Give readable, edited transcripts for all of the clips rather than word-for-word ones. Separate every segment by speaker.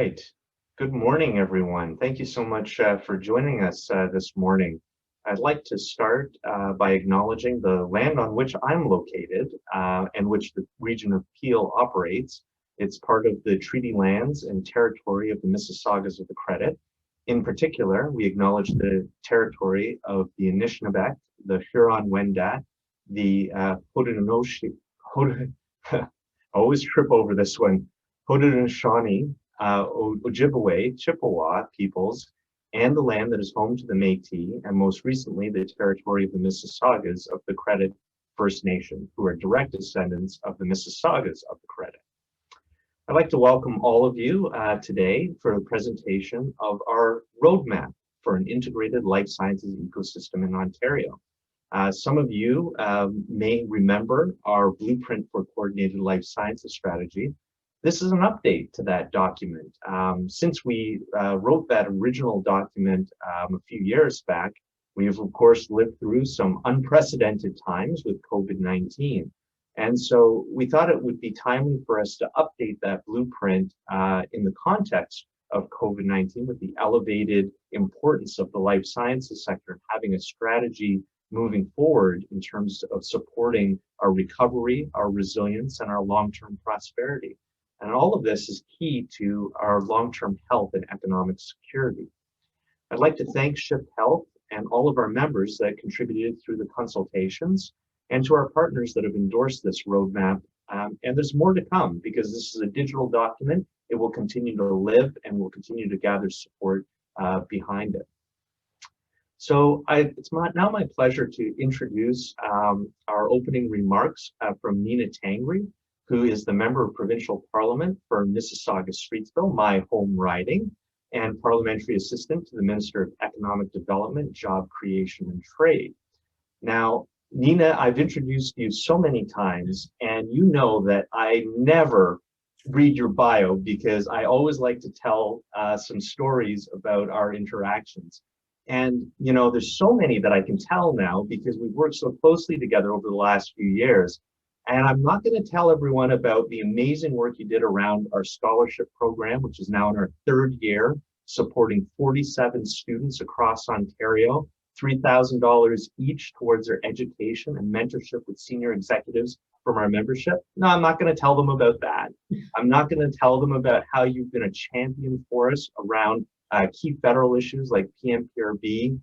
Speaker 1: right. Good morning, everyone. Thank you so much for joining us this morning. I'd like to start by acknowledging the land on which I'm located and which the region of Peel operates. It's part of the treaty lands and territory of the Mississaugas of the Credit. In particular, we acknowledge the territory of the Anishinaabe, the Huron-Wendat, the Haudenosaunee, I always trip over this one, Haudenosaunee, Ojibwe, Chippewa peoples, and the land that is home to the Métis, and most recently the territory of the Mississaugas of the Credit First Nation, who are direct descendants of the Mississaugas of the Credit. I'd like to welcome all of you today for a presentation of our roadmap for an integrated life sciences ecosystem in Ontario. Some of you may remember our Blueprint for Coordinated Life Sciences strategy. This is an update to that document. Since we wrote that original document a few years back, we have of course lived through some unprecedented times with COVID-19. And so we thought it would be timely for us to update that blueprint in the context of COVID-19 with the elevated importance of the life sciences sector, having a strategy moving forward in terms of supporting our recovery, our resilience, and our long-term prosperity. And all of this is key to our long-term health and economic security. I'd like to thank Shift Health and all of our members that contributed through the consultations, and to our partners that have endorsed this roadmap. And there's more to come because this is a digital document. It will continue to live and will continue to gather support behind it. So it's now my pleasure to introduce our opening remarks from Nina Tangri, who is the Member of Provincial Parliament for Mississauga-Streetsville, my home riding, and Parliamentary Assistant to the Minister of Economic Development, Job Creation and Trade. Now, Nina, I've introduced you so many times, and you know that I never read your bio because I always like to tell some stories about our interactions. And, you know, there's so many that I can tell now because we've worked so closely together over the last few years. And I'm not going to tell everyone about the amazing work you did around our scholarship program, which is now in our third year, supporting 47 students across Ontario, $3,000 each towards their education and mentorship with senior executives from our membership. No, I'm not going to tell them about that. I'm not going to tell them about how you've been a champion for us around key federal issues like PMPRB,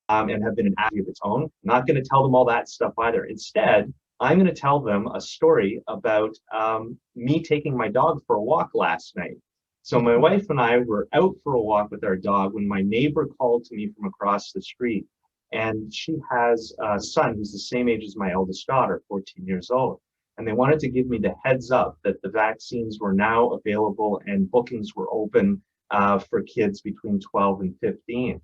Speaker 1: and have been an advocate of its own. I'm not going to tell them all that stuff either. Instead, I'm going to tell them a story about me taking my dog for a walk last night. So my wife and I were out for a walk with our dog when my neighbor called to me from across the street. And she has a son who's the same age as my eldest daughter, 14 years old. And they wanted to give me the heads up that the vaccines were now available and bookings were open for kids between 12 and 15.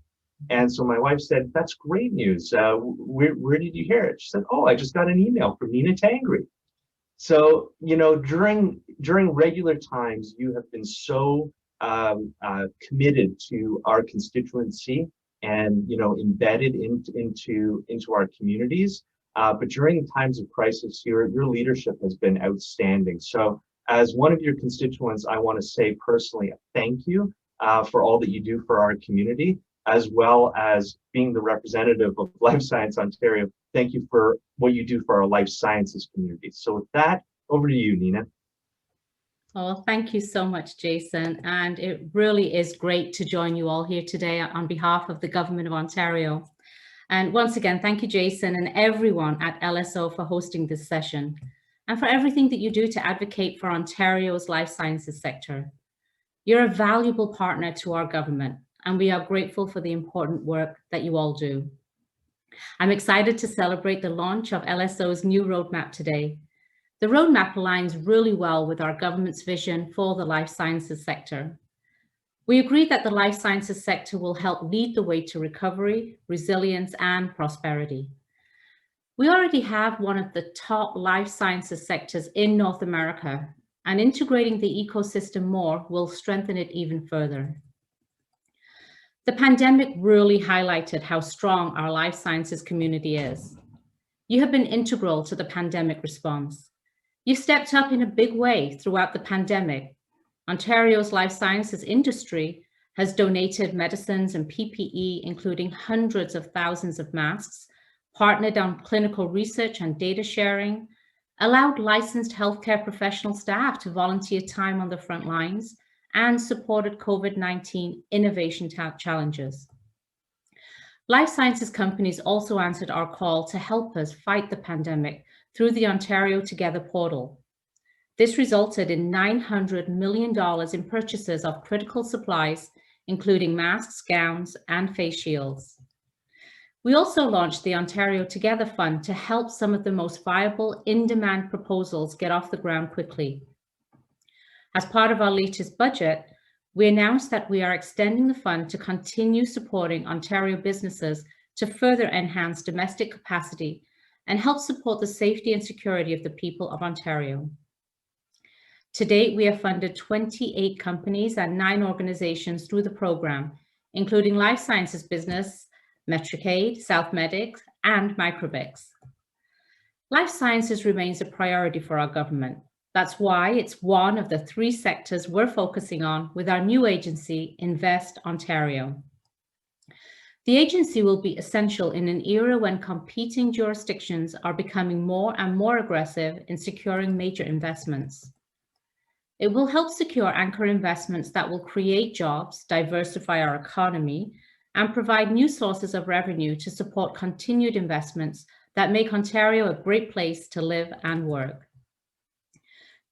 Speaker 1: And so my wife said, "That's great news. Where did you hear it?" She said, "Oh, I just got an email from Nina Tangri." So, you know, during regular times, you have been so committed to our constituency and, you know, embedded into our communities. But during times of crisis, your leadership has been outstanding. So as one of your constituents, I want to say personally, thank you for all that you do for our community, as well as being the representative of Life Science Ontario. Thank you for what you do for our life sciences community. So with that, over to you, Nina.
Speaker 2: Oh, thank you so much, Jason. And it really is great to join you all here today on behalf of the Government of Ontario. And once again, thank you, Jason, and everyone at LSO for hosting this session and for everything that you do to advocate for Ontario's life sciences sector. You're a valuable partner to our government, and we are grateful for the important work that you all do. I'm excited to celebrate the launch of LSO's new roadmap today. The roadmap aligns really well with our government's vision for the life sciences sector. We agree that the life sciences sector will help lead the way to recovery, resilience, and prosperity. We already have one of the top life sciences sectors in North America, and integrating the ecosystem more will strengthen it even further. The pandemic really highlighted how strong our life sciences community is. You have been integral to the pandemic response. You've stepped up in a big way throughout the pandemic. Ontario's life sciences industry has donated medicines and PPE, including hundreds of thousands of masks, partnered on clinical research and data sharing, allowed licensed healthcare professional staff to volunteer time on the front lines, and supported COVID-19 innovation challenges. Life sciences companies also answered our call to help us fight the pandemic through the Ontario Together portal. This resulted in $900 million in purchases of critical supplies, including masks, gowns, and face shields. We also launched the Ontario Together Fund to help some of the most viable in-demand proposals get off the ground quickly. As part of our latest budget, we announced that we are extending the fund to continue supporting Ontario businesses to further enhance domestic capacity and help support the safety and security of the people of Ontario. To date, we have funded 28 companies and 9 organizations through the program, including life sciences business, Metricaid, South Medics, and Microbix. Life sciences remains a priority for our government. That's why it's one of the 3 sectors we're focusing on with our new agency, Invest Ontario. The agency will be essential in an era when competing jurisdictions are becoming more and more aggressive in securing major investments. It will help secure anchor investments that will create jobs, diversify our economy, and provide new sources of revenue to support continued investments that make Ontario a great place to live and work.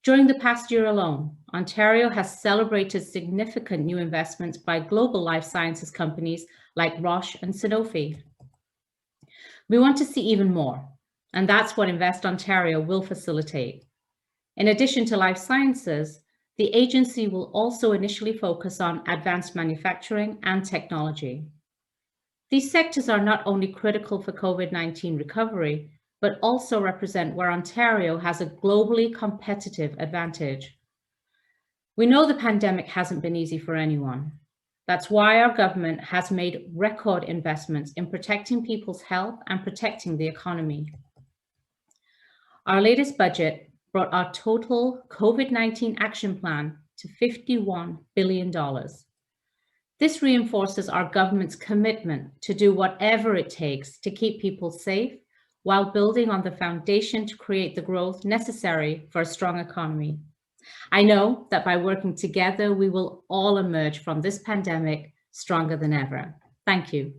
Speaker 2: During the past year alone, Ontario has celebrated significant new investments by global life sciences companies like Roche and Sanofi. We want to see even more, and that's what Invest Ontario will facilitate. In addition to life sciences, the agency will also initially focus on advanced manufacturing and technology. These sectors are not only critical for COVID-19 recovery, but also represent where Ontario has a globally competitive advantage. We know the pandemic hasn't been easy for anyone. That's why our government has made record investments in protecting people's health and protecting the economy. Our latest budget brought our total COVID-19 action plan to $51 billion. This reinforces our government's commitment to do whatever it takes to keep people safe while building on the foundation to create the growth necessary for a strong economy. I know that by working together, we will all emerge from this pandemic stronger than ever. Thank you.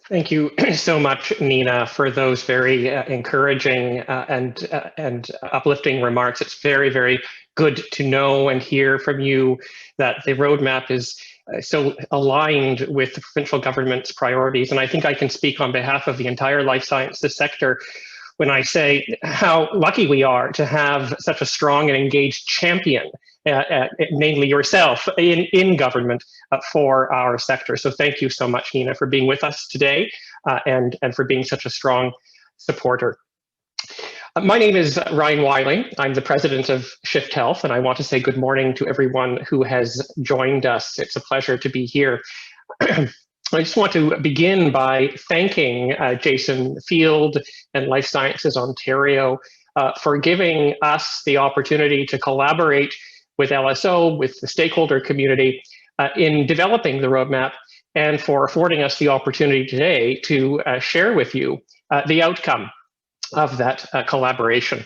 Speaker 3: Thank you so much, Nina, for those very encouraging and uplifting remarks. It's very, very good to know and hear from you that the roadmap is so aligned with the provincial government's priorities. And I think I can speak on behalf of the entire life sciences sector when I say how lucky we are to have such a strong and engaged champion, namely yourself, in government for our sector. So thank you so much, Nina, for being with us today and for being such a strong supporter. My name is Ryan Wiley. I'm the president of Shift Health, and I want to say good morning to everyone who has joined us. It's a pleasure to be here. I just want to begin by thanking Jason Field and Life Sciences Ontario for giving us the opportunity to collaborate with LSO, with the stakeholder community in developing the roadmap, and for affording us the opportunity today to share with you the outcome of that collaboration.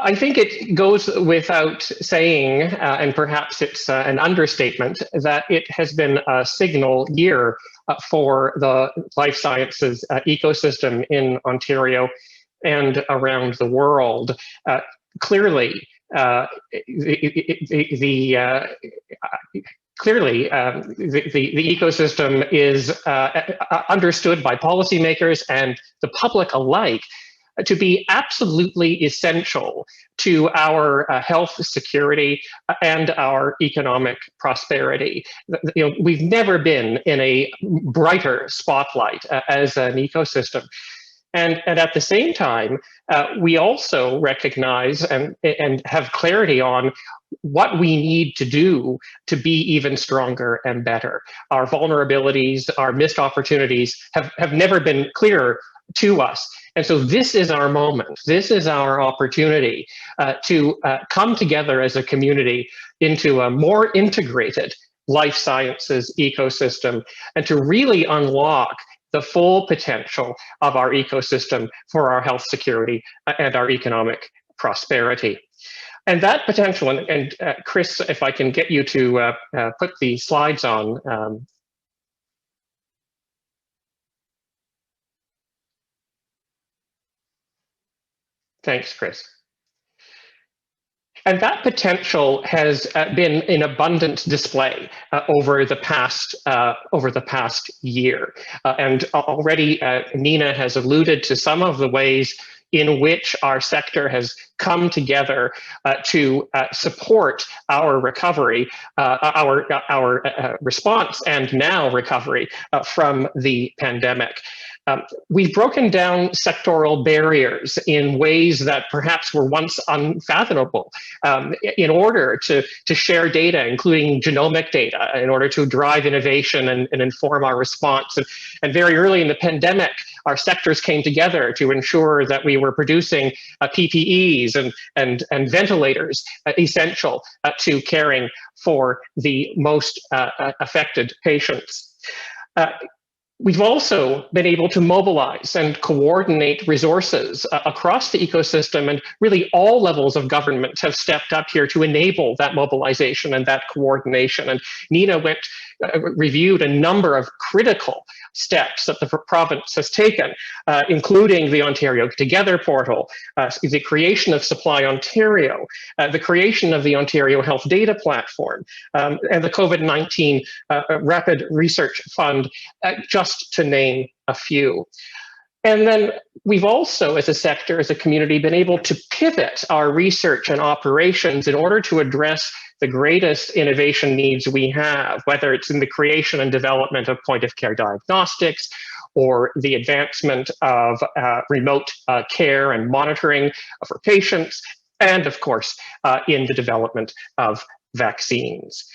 Speaker 3: I think it goes without saying, and perhaps it's an understatement, that it has been a signal year for the life sciences ecosystem in Ontario and around the world. Clearly, the ecosystem is understood by policymakers and the public alike to be absolutely essential to our health security and our economic prosperity. You know, we've never been in a brighter spotlight as an ecosystem. And at the same time, we also recognize and have clarity on what we need to do to be even stronger and better. Our vulnerabilities, our missed opportunities have never been clearer to us. And so this is our moment. This is our opportunity to come together as a community into a more integrated life sciences ecosystem and to really unlock the full potential of our ecosystem for our health security and our economic prosperity. And that potential, and Chris, if I can get you to put the slides on. Thanks, Chris. And that potential has been in abundant display over the past year. And already Nina has alluded to some of the ways in which our sector has come together to support our recovery, our response and now recovery from the pandemic. We've broken down sectoral barriers in ways that perhaps were once unfathomable in order to share data, including genomic data, in order to drive innovation and inform our response. And very early in the pandemic, our sectors came together to ensure that we were producing PPEs and ventilators essential to caring for the most affected patients. We've also been able to mobilize and coordinate resources across the ecosystem, and really all levels of government have stepped up here to enable that mobilization and that coordination. And Nina reviewed a number of critical steps that the province has taken, including the Ontario Together portal, the creation of Supply Ontario, the creation of the Ontario Health Data Platform, and the COVID-19 Rapid Research Fund, just to name a few. And then we've also, as a sector, as a community, been able to pivot our research and operations in order to address the greatest innovation needs we have, whether it's in the creation and development of point-of-care diagnostics, or the advancement of remote care and monitoring for patients, and of course, in the development of vaccines.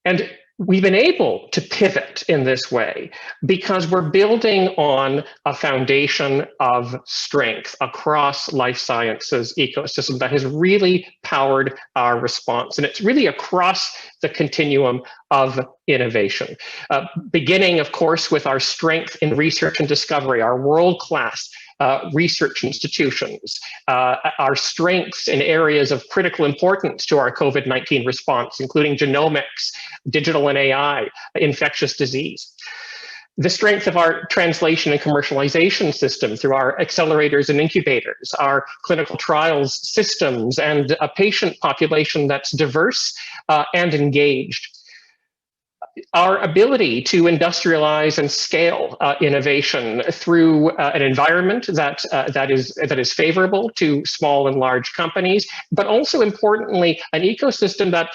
Speaker 3: And we've been able to pivot in this way because we're building on a foundation of strength across life sciences ecosystem that has really powered our response. And it's really across the continuum of innovation, beginning, of course, with our strength in research and discovery, our world-class research institutions, our strengths in areas of critical importance to our COVID-19 response, including genomics, digital and AI, infectious disease. The strength of our translation and commercialization system through our accelerators and incubators, our clinical trials systems, and a patient population that's diverse and engaged. Our ability to industrialize and scale innovation through an environment that is favorable to small and large companies, but also importantly, an ecosystem that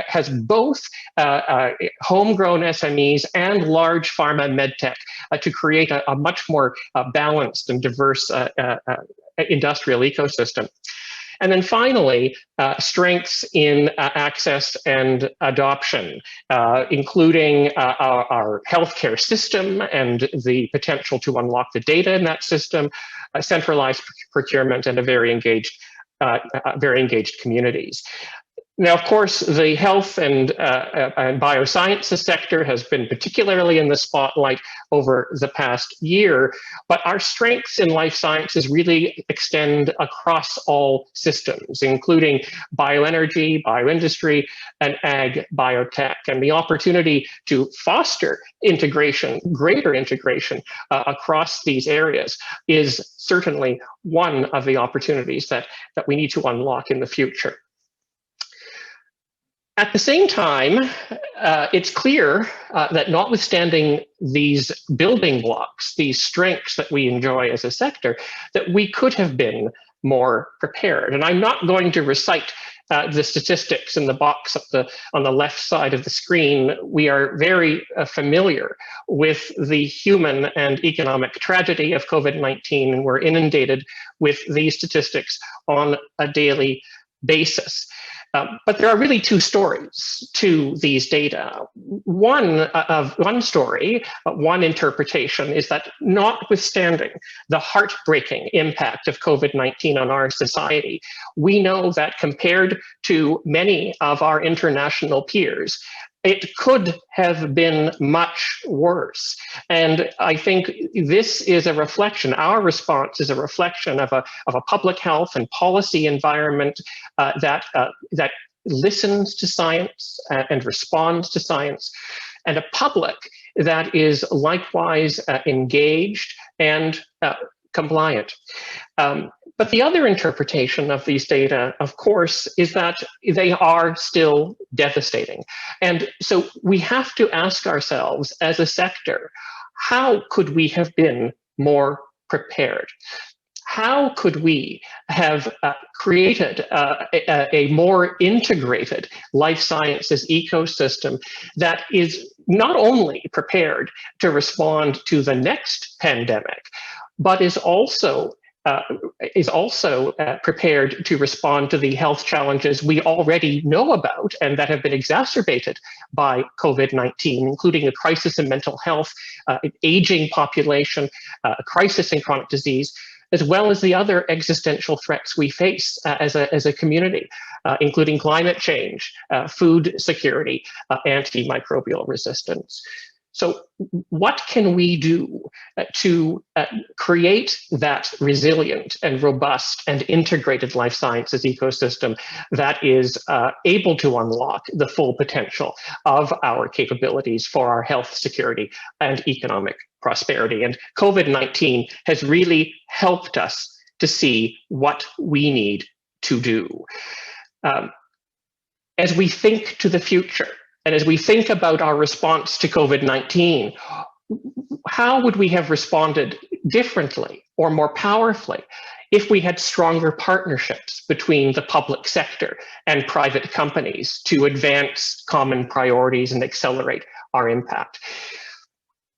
Speaker 3: has both homegrown SMEs and large pharma medtech to create a much more balanced and diverse industrial ecosystem. And then finally, strengths in access and adoption, including our healthcare system and the potential to unlock the data in that system, centralized procurement, and a very engaged communities. Now, of course, the health and biosciences sector has been particularly in the spotlight over the past year, but our strengths in life sciences really extend across all systems, including bioenergy, bioindustry, and ag biotech. And the opportunity to foster integration, greater integration across these areas is certainly one of the opportunities that we need to unlock in the future. At the same time, it's clear that notwithstanding these building blocks, these strengths that we enjoy as a sector, that we could have been more prepared. And I'm not going to recite the statistics in the box on the left side of the screen. We are very familiar with the human and economic tragedy of COVID-19, and we're inundated with these statistics on a daily basis. But there are really two stories to these data. One story, one interpretation is that notwithstanding the heartbreaking impact of COVID-19 on our society, we know that compared to many of our international peers, it could have been much worse. And I think this is a reflection, our response is a reflection of a public health and policy environment that listens to science and responds to science, and a public that is likewise engaged and compliant. But the other interpretation of these data, of course, is that they are still devastating. And so we have to ask ourselves as a sector, how could we have been more prepared? How could we have created a more integrated life sciences ecosystem that is not only prepared to respond to the next pandemic, but is also prepared to respond to the health challenges we already know about and that have been exacerbated by COVID-19, including a crisis in mental health, an aging population, a crisis in chronic disease, as well as the other existential threats we face as a community, including climate change, food security, antimicrobial resistance. So what can we do to create that resilient and robust and integrated life sciences ecosystem that is able to unlock the full potential of our capabilities for our health security and economic prosperity? And COVID-19 has really helped us to see what we need to do. As we think to the future, and as we think about our response to COVID-19, how would we have responded differently or more powerfully if we had stronger partnerships between the public sector and private companies to advance common priorities and accelerate our impact?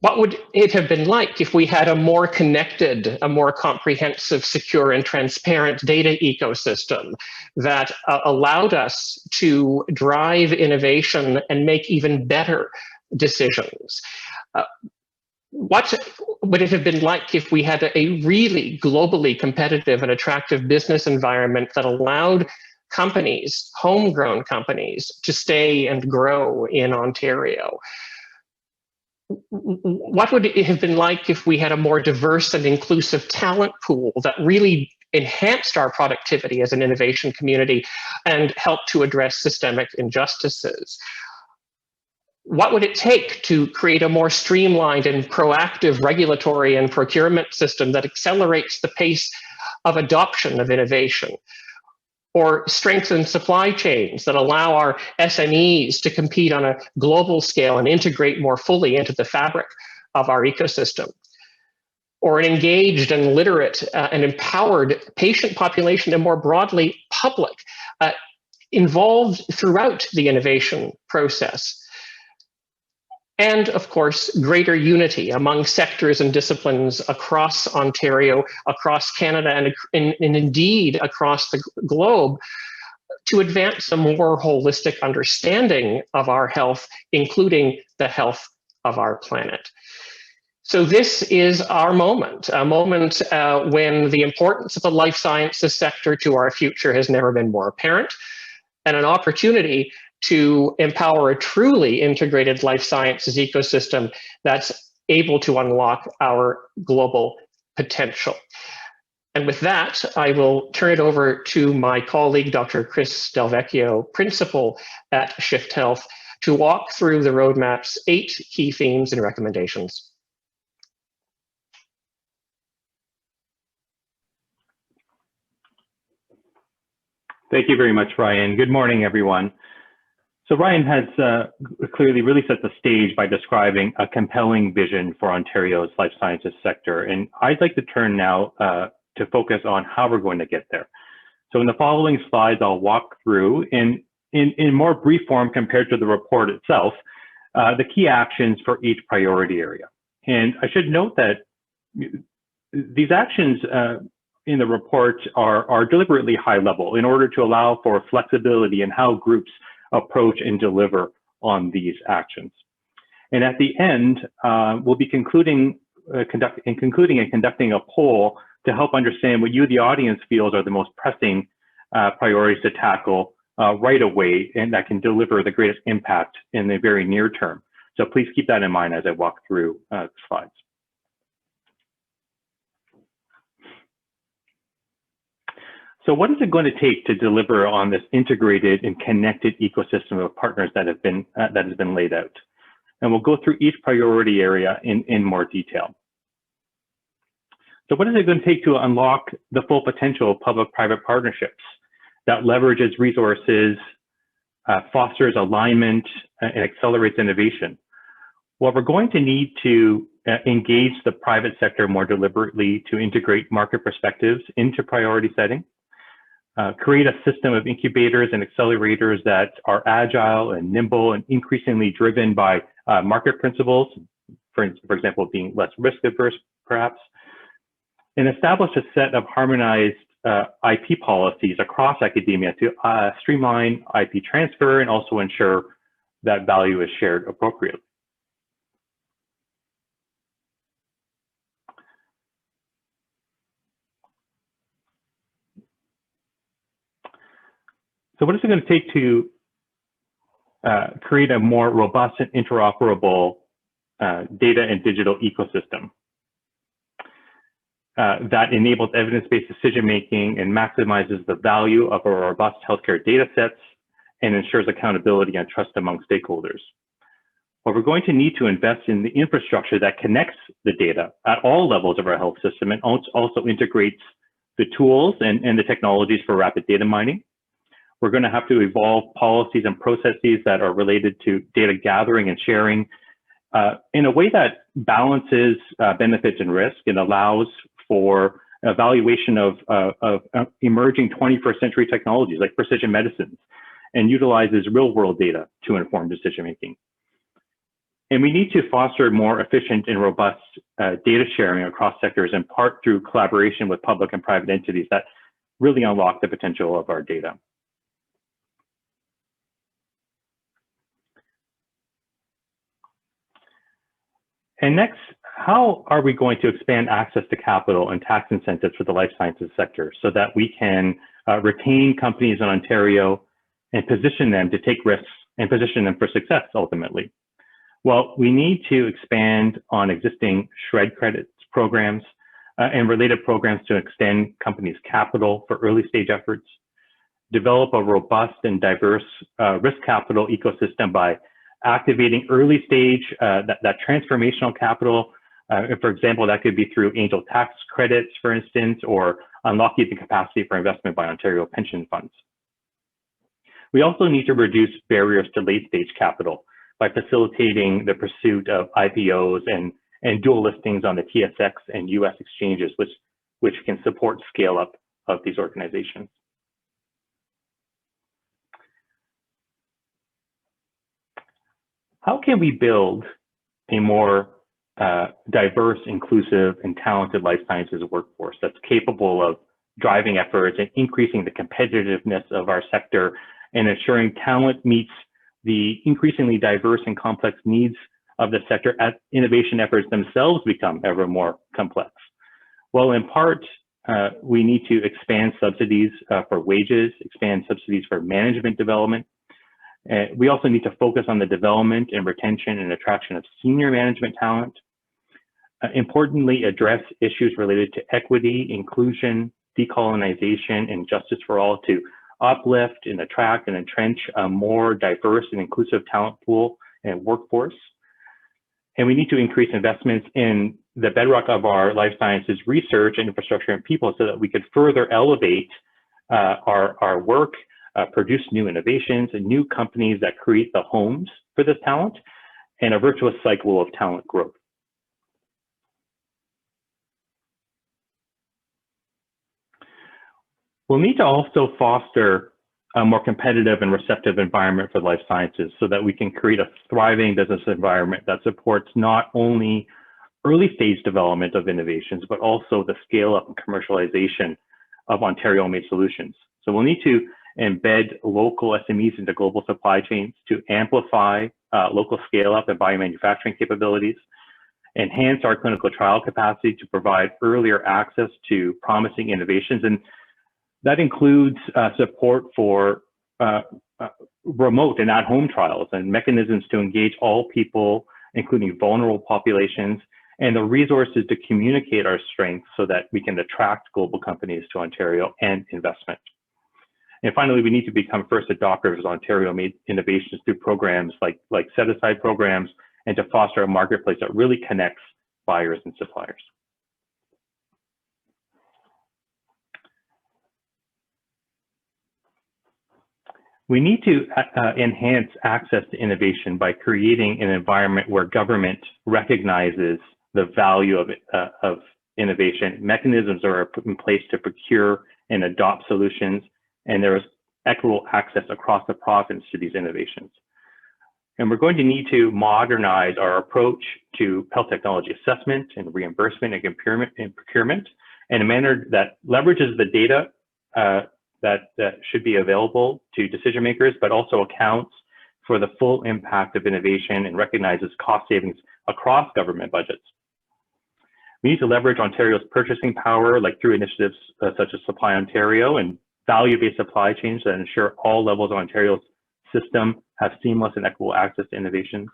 Speaker 3: What would it have been like if we had a more connected, a more comprehensive, secure, and transparent data ecosystem that allowed us to drive innovation and make even better decisions? What would it have been like if we had a really globally competitive and attractive business environment that allowed companies, homegrown companies, to stay and grow in Ontario? What would it have been like if we had a more diverse and inclusive talent pool that really enhanced our productivity as an innovation community and helped to address systemic injustices? What would it take to create a more streamlined and proactive regulatory and procurement system that accelerates the pace of adoption of innovation? Or strengthen supply chains that allow our SMEs to compete on a global scale and integrate more fully into the fabric of our ecosystem? Or an engaged and literate and empowered patient population, and more broadly, public, involved throughout the innovation process? And of course, greater unity among sectors and disciplines across Ontario, across Canada, and indeed across the globe, to advance a more holistic understanding of our health, including the health of our planet. So this is our moment, a moment when the importance of the life sciences sector to our future has never been more apparent, and an opportunity to empower a truly integrated life sciences ecosystem that's able to unlock our global potential. And with that, I will turn it over to my colleague, Dr. Chris Delvecchio, principal at Shift Health, to walk through the roadmap's 8 key themes and recommendations.
Speaker 4: Thank you very much, Ryan. Good morning, everyone. So Ryan has clearly really set the stage by describing a compelling vision for Ontario's life sciences sector. And I'd like to turn now to focus on how we're going to get there. So in the following slides, I'll walk through in more brief form compared to the report itself, the key actions for each priority area. And I should note that these actions in the report are deliberately high level in order to allow for flexibility in how groups approach and deliver on these actions. And at the end, we'll be concluding and conducting a poll to help understand what you, the audience, feels are the most pressing priorities to tackle right away, and that can deliver the greatest impact in the very near term. So please keep that in mind as I walk through the slides. So what is it going to take to deliver on this integrated and connected ecosystem of partners that has been laid out? And we'll go through each priority area in more detail. So what is it going to take to unlock the full potential of public-private partnerships that leverages resources, fosters alignment, and accelerates innovation? Well, we're going to need to engage the private sector more deliberately to integrate market perspectives into priority setting, create a system of incubators and accelerators that are agile and nimble and increasingly driven by market principles, for example, being less risk averse, perhaps, and establish a set of harmonized IP policies across academia to streamline IP transfer and also ensure that value is shared appropriately. So what is it going to take to create a more robust and interoperable data and digital ecosystem that enables evidence-based decision-making and maximizes the value of our robust healthcare data sets and ensures accountability and trust among stakeholders? Well, we're going to need to invest in the infrastructure that connects the data at all levels of our health system and also integrates the tools and the technologies for rapid data mining. We're going to have to evolve policies and processes that are related to data gathering and sharing in a way that balances benefits and risk and allows for evaluation of emerging 21st century technologies like precision medicines and utilizes real-world data to inform decision-making. And we need to foster more efficient and robust data sharing across sectors, in part through collaboration with public and private entities that really unlock the potential of our data. And next, how are we going to expand access to capital and tax incentives for the life sciences sector so that we can retain companies in Ontario and position them to take risks and position them for success ultimately? Well, we need to expand on existing SHRED credits programs and related programs to extend companies' capital for early stage efforts, develop a robust and diverse risk capital ecosystem by activating early stage, that transformational capital. For example, that could be through angel tax credits, for instance, or unlocking the capacity for investment by Ontario pension funds. We also need to reduce barriers to late stage capital by facilitating the pursuit of IPOs and dual listings on the TSX and US exchanges, which can support scale up of these organizations. How can we build a more diverse, inclusive, and talented life sciences workforce that's capable of driving efforts and increasing the competitiveness of our sector and ensuring talent meets the increasingly diverse and complex needs of the sector as innovation efforts themselves become ever more complex? Well, in part, we need to expand subsidies for wages, expand subsidies for management development. We also need to focus on the development and retention and attraction of senior management talent. Importantly, address issues related to equity, inclusion, decolonization, and justice for all to uplift and attract and entrench a more diverse and inclusive talent pool and workforce. And we need to increase investments in the bedrock of our life sciences research and infrastructure and people so that we could further elevate our work, produce new innovations and new companies that create the homes for this talent and a virtuous cycle of talent growth. We'll need to also foster a more competitive and receptive environment for life sciences so that we can create a thriving business environment that supports not only early stage development of innovations, but also the scale up and commercialization of Ontario-made solutions. So we'll need to embed local SMEs into global supply chains to amplify local scale up and biomanufacturing capabilities, enhance our clinical trial capacity to provide earlier access to promising innovations. And that includes support for remote and at-home trials and mechanisms to engage all people, including vulnerable populations, and the resources to communicate our strengths so that we can attract global companies to Ontario and investment. And finally, we need to become first adopters of Ontario-made innovations through programs like set-aside programs, and to foster a marketplace that really connects buyers and suppliers. We need to enhance access to innovation by creating an environment where government recognizes the value of innovation. Mechanisms are put in place to procure and adopt solutions, and there is equitable access across the province to these innovations. And we're going to need to modernize our approach to health technology assessment and reimbursement and procurement in a manner that leverages the data that should be available to decision makers, but also accounts for the full impact of innovation and recognizes cost savings across government budgets. We need to leverage Ontario's purchasing power, like through initiatives such as Supply Ontario and value-based supply chains that ensure all levels of Ontario's system have seamless and equitable access to innovations,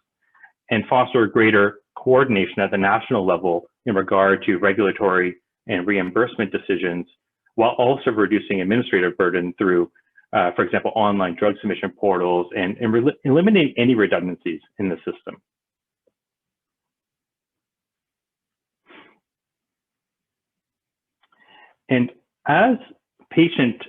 Speaker 4: and foster greater coordination at the national level in regard to regulatory and reimbursement decisions, while also reducing administrative burden through, for example, online drug submission portals and eliminating any redundancies in the system. And as patients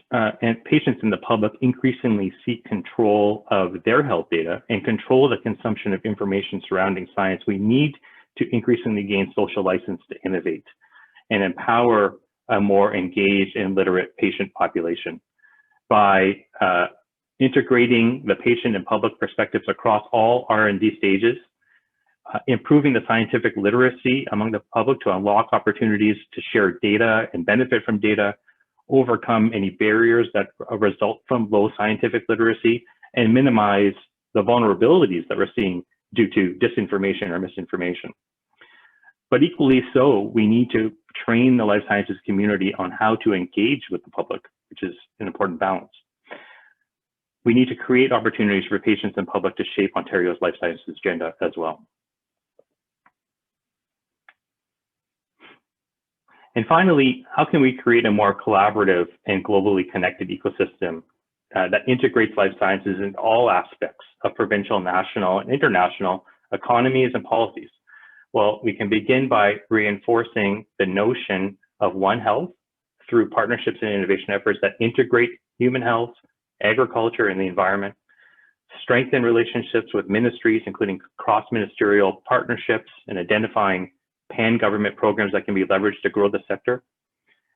Speaker 4: in the public increasingly seek control of their health data and control the consumption of information surrounding science, we need to increasingly gain social license to innovate and empower a more engaged and literate patient population by integrating the patient and public perspectives across all R&D stages, improving the scientific literacy among the public to unlock opportunities to share data and benefit from data, overcome any barriers that result from low scientific literacy, and minimize the vulnerabilities that we're seeing due to disinformation or misinformation. But equally so, we need to train the life sciences community on how to engage with the public, which is an important balance. We need to create opportunities for patients and public to shape Ontario's life sciences agenda as well. And finally, how can we create a more collaborative and globally connected ecosystem that integrates life sciences in all aspects of provincial, national, and international economies and policies? Well, we can begin by reinforcing the notion of One Health through partnerships and innovation efforts that integrate human health, agriculture, and the environment, strengthen relationships with ministries, including cross-ministerial partnerships and identifying pan-government programs that can be leveraged to grow the sector,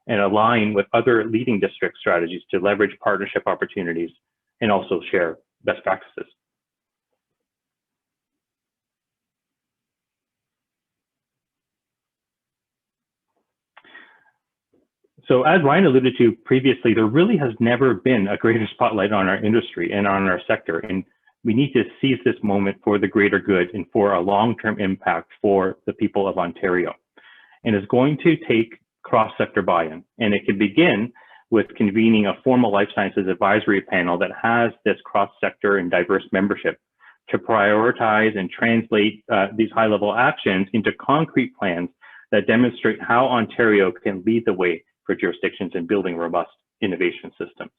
Speaker 4: and align with other leading district strategies to leverage partnership opportunities and also share best practices. So as Ryan alluded to previously, there really has never been a greater spotlight on our industry and on our sector. And we need to seize this moment for the greater good and for a long-term impact for the people of Ontario. And it's going to take cross-sector buy-in. And it can begin with convening a formal life sciences advisory panel that has this cross-sector and diverse membership to prioritize and translate these high-level actions into concrete plans that demonstrate how Ontario can lead the way for jurisdictions in building robust innovation systems.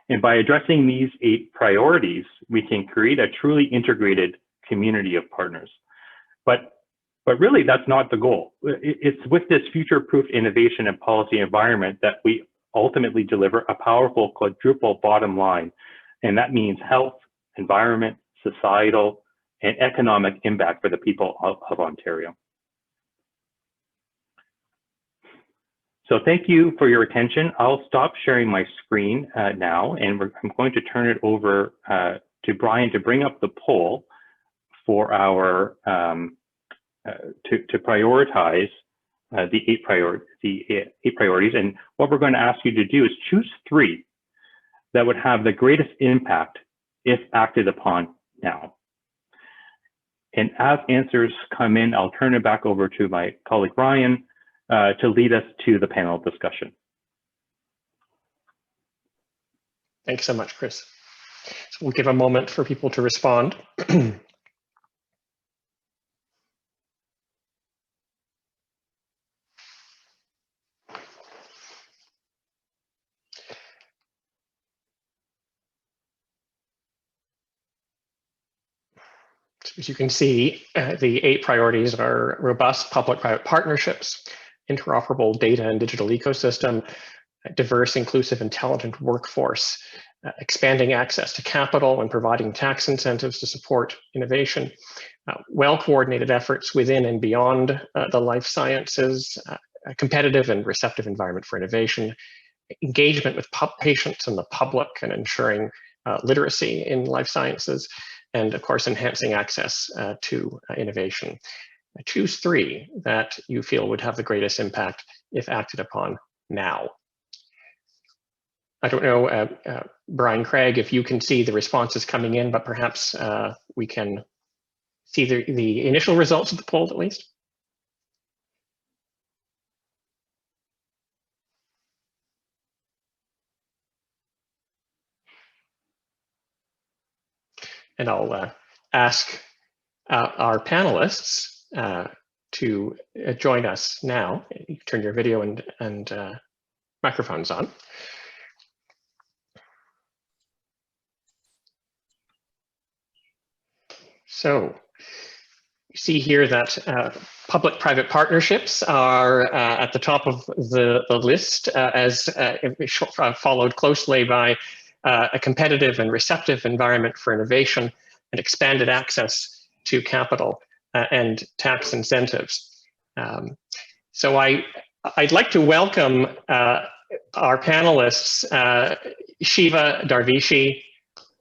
Speaker 4: And by addressing these 8 priorities, we can create a truly integrated community of partners. But really, that's not the goal. It's with this future-proof innovation and policy environment that we ultimately deliver a powerful quadruple bottom line. And that means health, environment, societal, and economic impact for the people of Ontario. So thank you for your attention. I'll stop sharing my screen now, and I'm going to turn it over to Brian to bring up the poll for our to prioritize the eight priorities. And what we're going to ask you to do is choose 3 that would have the greatest impact if acted upon now. And as answers come in, I'll turn it back over to my colleague Ryan to lead us to the panel discussion.
Speaker 3: Thanks so much, Chris. So we'll give a moment for people to respond. As you can see, the 8 priorities are robust public-private partnerships, interoperable data and digital ecosystem, diverse, inclusive, and talented workforce, expanding access to capital and providing tax incentives to support innovation, well-coordinated efforts within and beyond the life sciences, a competitive and receptive environment for innovation, engagement with patients and the public and ensuring literacy in life sciences, and of course, enhancing access to innovation. Choose 3 that you feel would have the greatest impact if acted upon now. I don't know, Brian Craig, if you can see the responses coming in, but perhaps we can see the initial results of the poll at least. And I'll ask our panelists to join us now. You can turn your video and microphones on. So you see here that public-private partnerships are at the top of the list, followed closely by a competitive and receptive environment for innovation and expanded access to capital and tax incentives. So I'd like to welcome our panelists, Shiva Darvishi,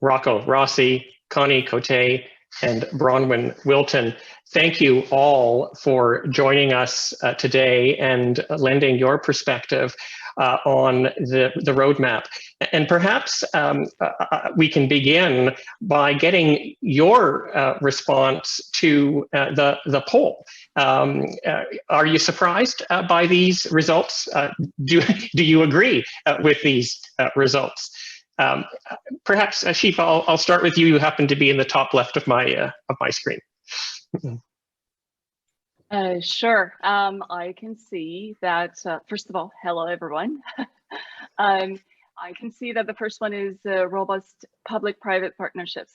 Speaker 3: Rocco Rossi, Connie Cote, and Bronwyn Wilton. Thank you all for joining us today and lending your perspective on the roadmap. And perhaps we can begin by getting your response to the poll. Are you surprised by these results? Do you agree with these results? Perhaps Shiva, I'll start with you. You happen to be in the top left of my screen.
Speaker 5: Sure. I can see that, first of all, hello, everyone. I can see that the first one is robust public-private partnerships.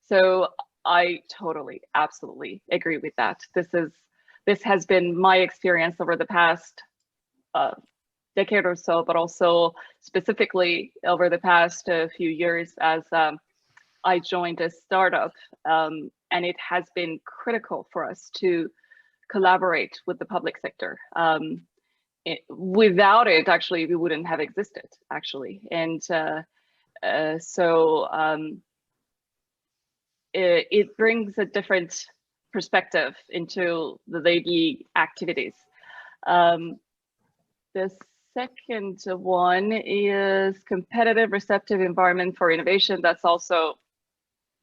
Speaker 5: So I totally, absolutely agree with that. This has been my experience over the past decade or so, but also specifically over the past few years as I joined a startup, and it has been critical for us to collaborate with the public sector. Without it, actually, we wouldn't have existed, actually. And it brings a different perspective into the daily activities. The second one is competitive, receptive environment for innovation. That's also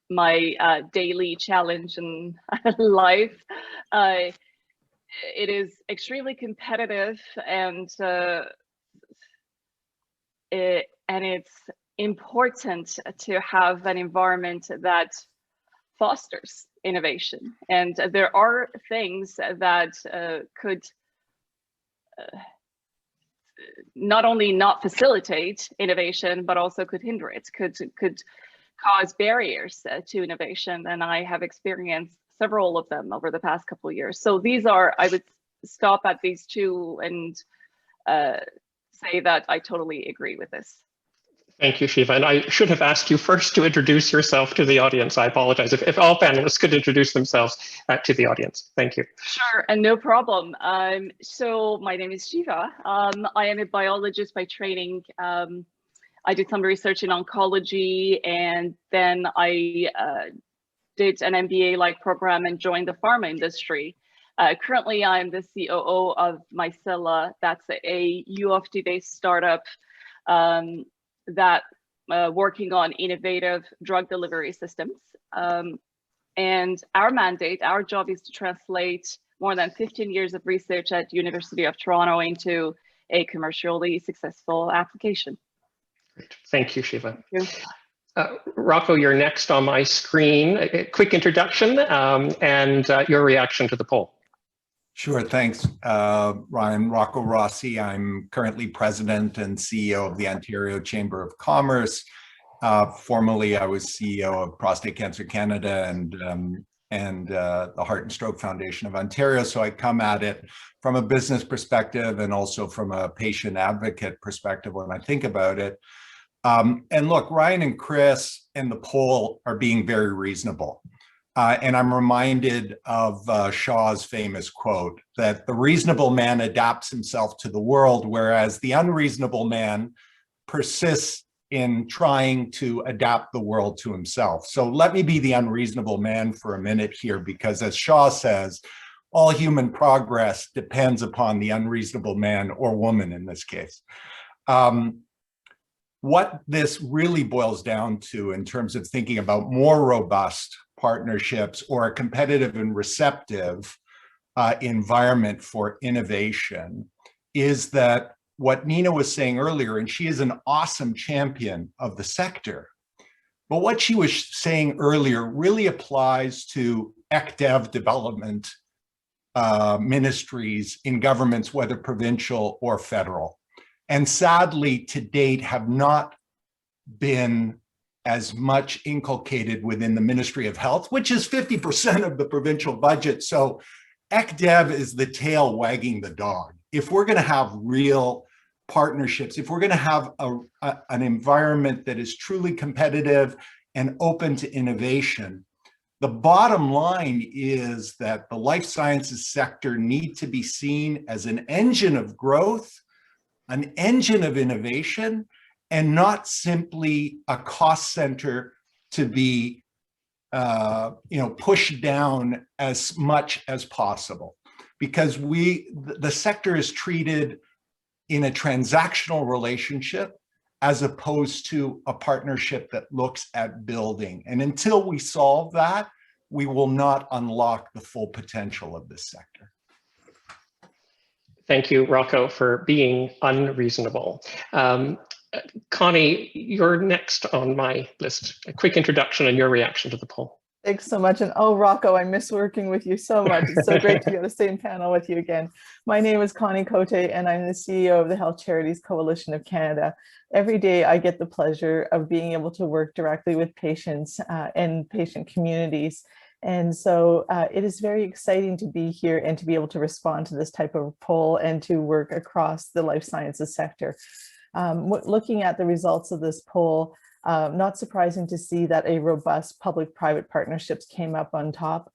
Speaker 5: my daily challenge in life. It is extremely competitive, and it's important to have an environment that fosters innovation. And there are things that could not only not facilitate innovation, but also could hinder it, could cause barriers to innovation. And I have experienced several of them over the past couple of years. So these are, I would stop at these 2 and say that I totally agree with this.
Speaker 3: Thank you, Shiva. And I should have asked you first to introduce yourself to the audience. I apologize. If all panelists could introduce themselves to the audience. Thank you.
Speaker 5: Sure, and no problem. So my name is Shiva. I am a biologist by training. I did some research in oncology, and then I did an MBA-like program and joined the pharma industry. Currently, I'm the COO of Mycella. That's a U of T-based startup that working on innovative drug delivery systems. And our mandate, our job is to translate more than 15 years of research at University of Toronto into a commercially successful application.
Speaker 3: Great. Thank you, Shiva.
Speaker 5: Thank you.
Speaker 3: Rocco, you're next on my screen. A quick introduction and your reaction to the poll.
Speaker 6: Sure, thanks, Ryan. Rocco Rossi. I'm currently president and CEO of the Ontario Chamber of Commerce. Formerly, I was CEO of Prostate Cancer Canada and the Heart and Stroke Foundation of Ontario. So I come at it from a business perspective and also from a patient advocate perspective when I think about it. And look, Ryan and Chris in the poll are being very reasonable. And I'm reminded of Shaw's famous quote that the reasonable man adapts himself to the world, whereas the unreasonable man persists in trying to adapt the world to himself. So let me be the unreasonable man for a minute here, because as Shaw says, all human progress depends upon the unreasonable man or woman in this case. What this really boils down to in terms of thinking about more robust partnerships or a competitive and receptive environment for innovation is that what Nina was saying earlier, and she is an awesome champion of the sector, but what she was saying earlier really applies to ECDev development ministries in governments, whether provincial or federal. And sadly, to date, have not been as much inculcated within the Ministry of Health, which is 50% of the provincial budget. So ECDev is the tail wagging the dog. If we're going to have real partnerships, if we're going to have an environment that is truly competitive and open to innovation, the bottom line is that the life sciences sector need to be seen as an engine of growth, an engine of innovation, and not simply a cost center to be pushed down as much as possible. Because the sector is treated in a transactional relationship as opposed to a partnership that looks at building. And until we solve that, we will not unlock the full potential of this sector.
Speaker 3: Thank you, Rocco, for being unreasonable. Connie, you're next on my list. A quick introduction and your reaction to the poll.
Speaker 7: Thanks so much. And oh, Rocco, I miss working with you so much. It's so great to be on the same panel with you again. My name is Connie Cote, and I'm the CEO of the Health Charities Coalition of Canada. Every day I get the pleasure of being able to work directly with patients and patient communities. And so it is very exciting to be here and to be able to respond to this type of poll and to work across the life sciences sector. Looking at the results of this poll, not surprising to see that a robust public-private partnerships came up on top.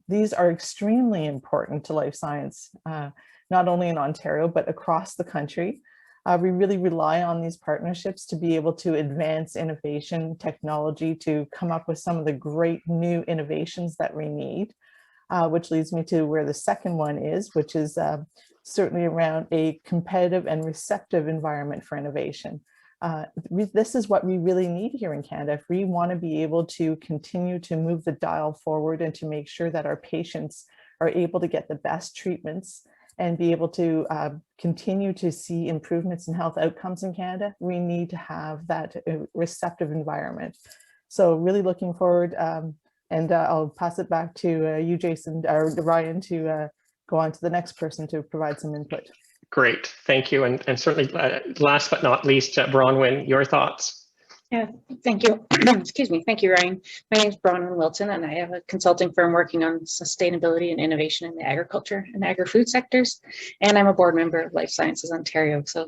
Speaker 7: These are extremely important to life science, not only in Ontario, but across the country. We really rely on these partnerships to be able to advance innovation technology, to come up with some of the great new innovations that we need, which leads me to where the second one is, which is certainly around a competitive and receptive environment for innovation. This is what we really need here in Canada. If we want to be able to continue to move the dial forward and to make sure that our patients are able to get the best treatments and be able to continue to see improvements in health outcomes in Canada, we need to have that receptive environment. So really looking forward, and I'll pass it back to you, Jason, or Ryan, to go on to the next person to provide some input.
Speaker 3: Great, thank you. And certainly last but not least, Bronwyn, your thoughts.
Speaker 8: Yeah, thank you. Excuse me. Thank you, Ryan. My name is Bronwyn Wilton, and I have a consulting firm working on sustainability and innovation in the agriculture and agri-food sectors. And I'm a board member of Life Sciences Ontario. So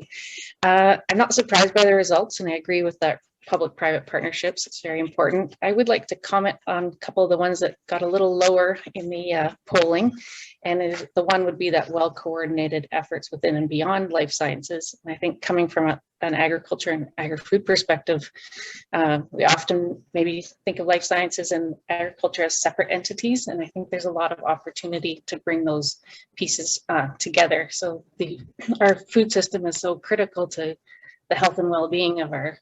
Speaker 8: I'm not surprised by the results, and I agree with that public-private partnerships. It's very important. I would like to comment on a couple of the ones that got a little lower in the polling. And the one would be that well-coordinated efforts within and beyond life sciences. And I think coming from an agriculture and agri-food perspective, we often maybe think of life sciences and agriculture as separate entities. And I think there's a lot of opportunity to bring those pieces together. So our food system is so critical to the health and well-being of our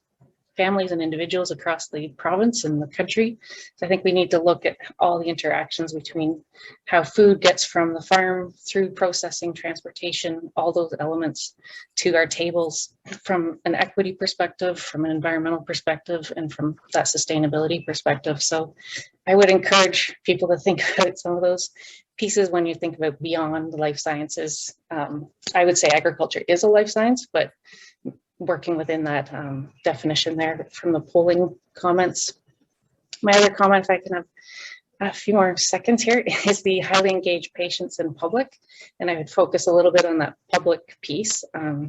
Speaker 8: families and individuals across the province and the country. So I think we need to look at all the interactions between how food gets from the farm through processing, transportation, all those elements to our tables from an equity perspective, from an environmental perspective, and from that sustainability perspective. So I would encourage people to think about some of those pieces when you think about beyond life sciences. I would say agriculture is a life science, but working within that definition there from the polling comments. My other comment, if I can have a few more seconds here, is the highly engaged patients in public. And I would focus a little bit on that public piece.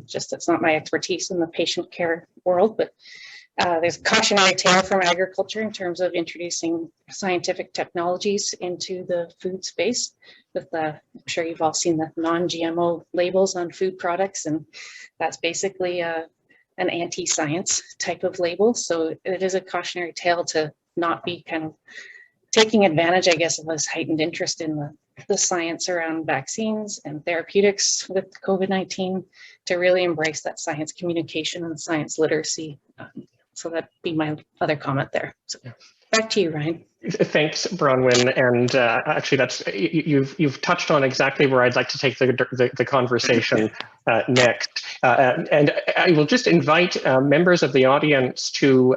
Speaker 8: Just it's not my expertise in the patient care world, but there's a cautionary tale from agriculture in terms of introducing scientific technologies into the food space. With I'm sure you've all seen the non-GMO labels on food products, and that's basically an anti-science type of label. So it is a cautionary tale to not be kind of taking advantage, I guess, of this heightened interest in the science around vaccines and therapeutics with COVID-19 to really embrace that science communication and science literacy. So that'd be my other comment there. So back to you, Ryan.
Speaker 3: Thanks, Bronwyn. And actually, that's you've touched on exactly where I'd like to take the conversation next. And I will just invite members of the audience to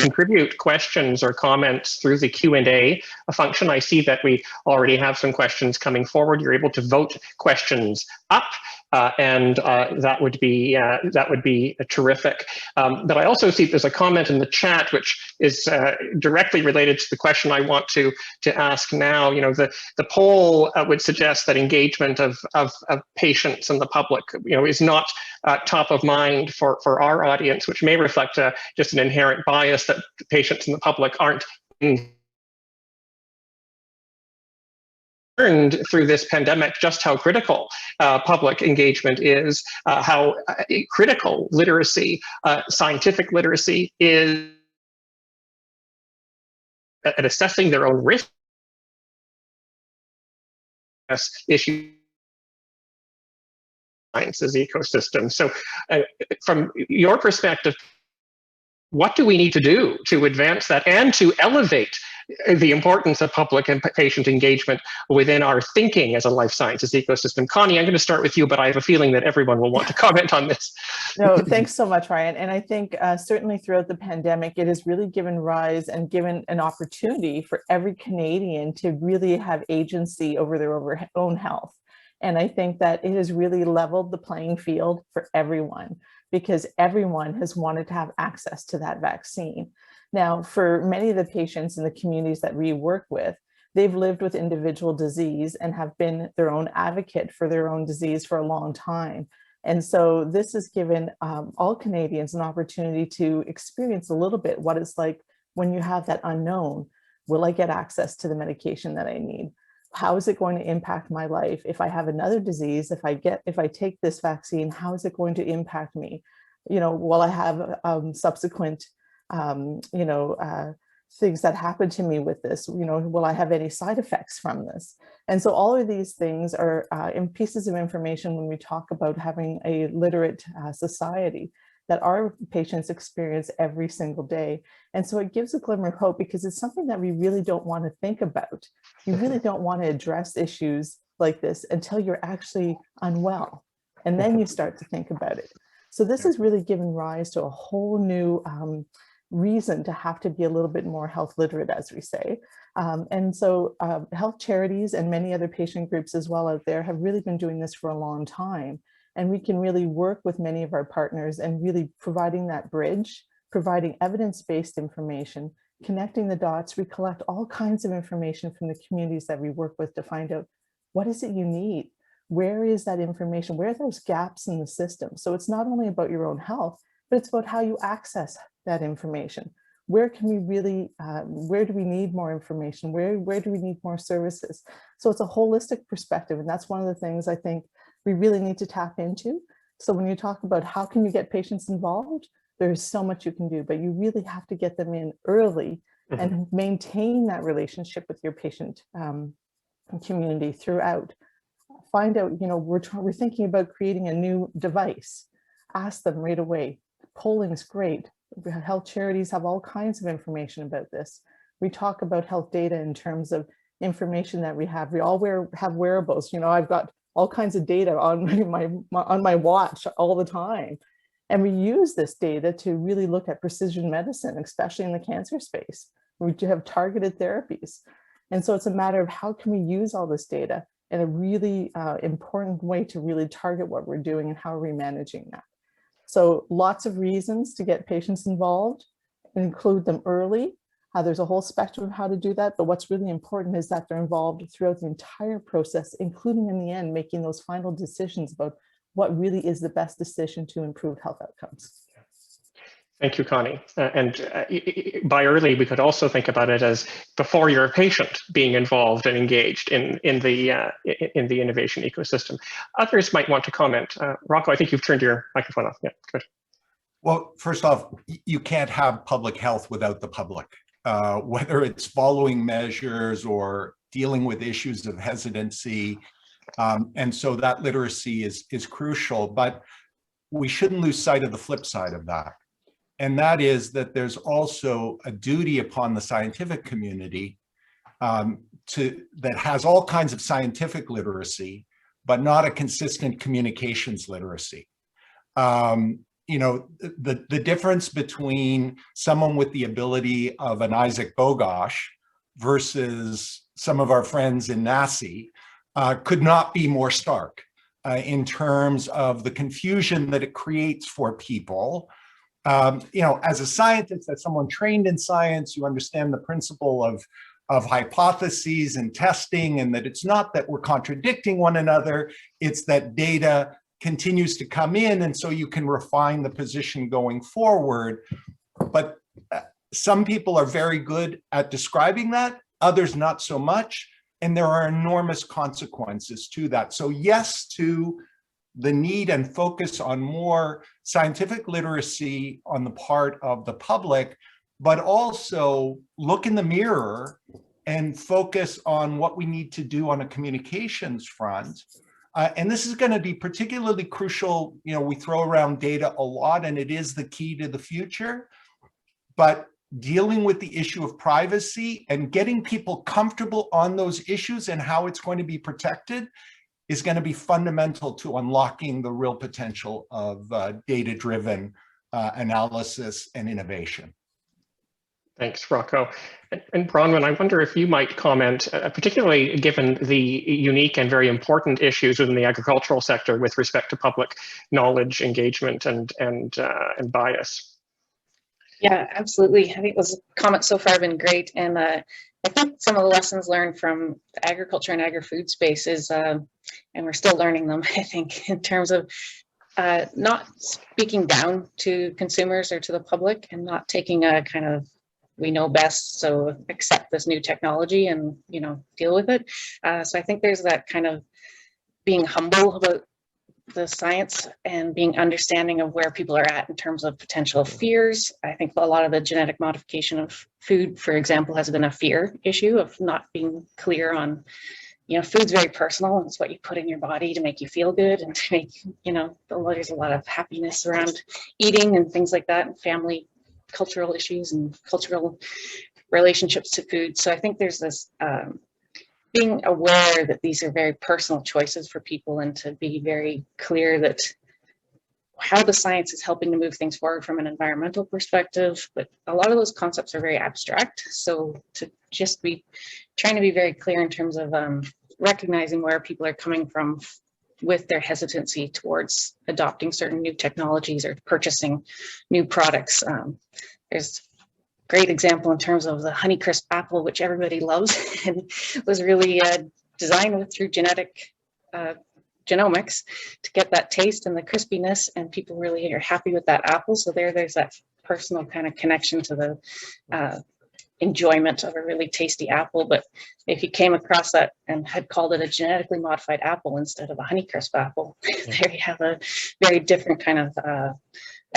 Speaker 3: contribute questions or comments through the Q&A function. I see that we already have some questions coming forward. You're able to vote questions up. And that would be terrific. But I also see there's a comment in the chat which is directly related to the question I want to ask now. You know, the poll would suggest that engagement of patients and the public, you know, is not top of mind for our audience, which may reflect just an inherent bias that patients and the public aren't learned through this pandemic just how critical public engagement is, how critical literacy, scientific literacy is at assessing their own risk issue sciences ecosystem. So from your perspective, what do we need to do to advance that and to elevate the importance of public and patient engagement within our thinking as a life sciences ecosystem? Connie, I'm going to start with you, but I have a feeling that everyone will want to comment on this.
Speaker 7: No, thanks so much, Ryan. And I think certainly throughout the pandemic, it has really given rise and given an opportunity for every Canadian to really have agency over their own health. And I think that it has really leveled the playing field for everyone, because everyone has wanted to have access to that vaccine. Now, for many of the patients in the communities that we work with, they've lived with individual disease and have been their own advocate for their own disease for a long time. And so this has given all Canadians an opportunity to experience a little bit what it's like when you have that unknown. Will I get access to the medication that I need? How is it going to impact my life? If I have another disease, if I take this vaccine, how is it going to impact me? You know, will I have subsequent things that happen to me with this? You know, will I have any side effects from this? And so all of these things are in pieces of information when we talk about having a literate society that our patients experience every single day. And so it gives a glimmer of hope, because it's something that we really don't want to think about. You really don't want to address issues like this until you're actually unwell. And then you start to think about it. So this has really given rise to a whole new reason to have to be a little bit more health literate, as we say. And so health charities and many other patient groups as well out there have really been doing this for a long time. And we can really work with many of our partners and really providing that bridge, providing evidence-based information, connecting the dots. We collect all kinds of information from the communities that we work with to find out, what is it you need? Where is that information? Where are those gaps in the system? So it's not only about your own health, but it's about how you access that information? Where can we really, where do we need more information? Where do we need more services? So it's a holistic perspective. And that's one of the things I think we really need to tap into. So when you talk about how can you get patients involved, there's so much you can do, but you really have to get them in early and maintain that relationship with your patient community throughout. Find out, you know, we're thinking about creating a new device. Ask them right away. Polling's great. Health charities have all kinds of information about this. We talk about health data in terms of information that we have. We all have wearables. You know, I've got all kinds of data on my watch all the time. And we use this data to really look at precision medicine, especially in the cancer space. We do have targeted therapies. And so it's a matter of how can we use all this data in a really important way to really target what we're doing and how are we managing that. So lots of reasons to get patients involved, include them early. There's a whole spectrum of how to do that, but what's really important is that they're involved throughout the entire process, including in the end, making those final decisions about what really is the best decision to improve health outcomes.
Speaker 3: Thank you, Connie. By early, we could also think about it as before you're a patient being involved and engaged in the innovation ecosystem. Others might want to comment. Rocco, I think you've turned your microphone off. Yeah, good.
Speaker 6: Well, first off, you can't have public health without the public, whether it's following measures or dealing with issues of hesitancy. And so that literacy is crucial, but we shouldn't lose sight of the flip side of that. And that is that there's also a duty upon the scientific community that has all kinds of scientific literacy, but not a consistent communications literacy. You know, the difference between someone with the ability of an Isaac Bogosh versus some of our friends in NACI could not be more stark in terms of the confusion that it creates for people. You know, as a scientist, as someone trained in science, you understand the principle of hypotheses and testing, and that it's not that we're contradicting one another, it's that data continues to come in, and so you can refine the position going forward. But some people are very good at describing that, others not so much, and there are enormous consequences to that. So yes to the need and focus on more scientific literacy on the part of the public, but also look in the mirror and focus on what we need to do on a communications front. And this is going to be particularly crucial. You know, we throw around data a lot and it is the key to the future, but dealing with the issue of privacy and getting people comfortable on those issues and how it's going to be protected is going to be fundamental to unlocking the real potential of data-driven analysis and innovation.
Speaker 3: Thanks, Rocco. And Bronwyn, I wonder if you might comment, particularly given the unique and very important issues within the agricultural sector with respect to public knowledge, engagement, and bias.
Speaker 8: Yeah, absolutely. I think those comments so far have been great. And I think some of the lessons learned from the agriculture and agri-food space is, and we're still learning them, I think, in terms of not speaking down to consumers or to the public and not taking a kind of, we know best, so accept this new technology and, you know, deal with it. So I think there's that kind of being humble about the science and being understanding of where people are at in terms of potential fears. I think a lot of the genetic modification of food, for example, has been a fear issue of not being clear on, you know, food's very personal. It's what you put in your body to make you feel good and to make, you know, there's a lot of happiness around eating and things like that, and family cultural issues and cultural relationships to food. So I think there's this being aware that these are very personal choices for people, and to be very clear that how the science is helping to move things forward from an environmental perspective, but a lot of those concepts are very abstract. So to just be trying to be very clear in terms of recognizing where people are coming from with their hesitancy towards adopting certain new technologies or purchasing new products. There's a great example in terms of the Honeycrisp apple, which everybody loves and was really designed through genetic genomics to get that taste and the crispiness, and people really are happy with that apple. So there's that personal kind of connection to the enjoyment of a really tasty apple. But if you came across that and had called it a genetically modified apple instead of a Honeycrisp apple, there you have a very different kind of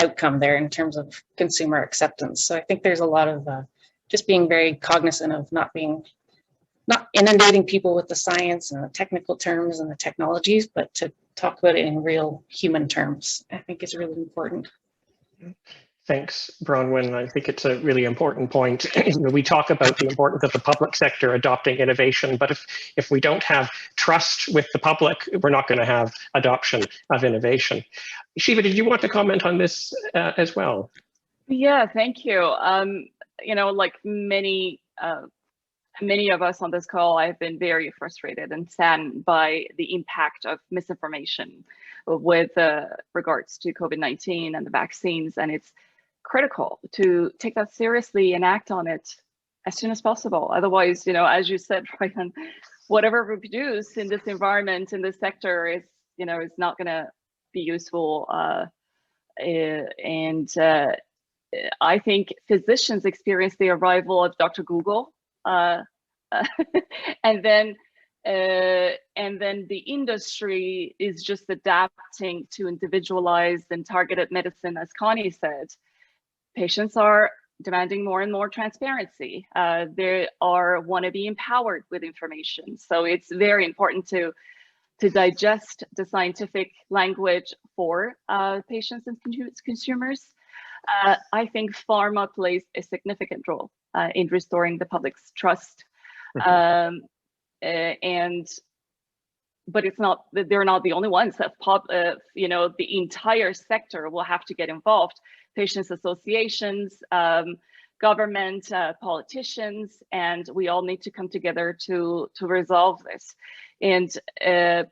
Speaker 8: outcome there in terms of consumer acceptance. So I think there's a lot of just being very cognizant of not inundating people with the science and the technical terms and the technologies, but to talk about it in real human terms, I think is really important.
Speaker 3: Thanks, Bronwyn. I think it's a really important point. We talk about the importance of the public sector adopting innovation, but if we don't have trust with the public, we're not going to have adoption of innovation. Shiva, did you want to comment on this as well?
Speaker 5: Yeah, thank you. You know, like many of us on this call, I've been very frustrated and saddened by the impact of misinformation with regards to COVID-19 and the vaccines, and it's critical to take that seriously and act on it as soon as possible. Otherwise, you know, as you said, Ryan, whatever we produce in this environment, in this sector is, you know, is not going to be useful. I think physicians experience the arrival of Dr. Google, and then the industry is just adapting to individualized and targeted medicine, as Connie said. Patients are demanding more and more transparency. They want to be empowered with information. So it's very important to digest the scientific language for patients and consumers. I think pharma plays a significant role in restoring the public's trust. But it's not, they're not the only ones that you know, the entire sector will have to get involved. Patients associations, government, politicians, and we all need to come together to resolve this. And I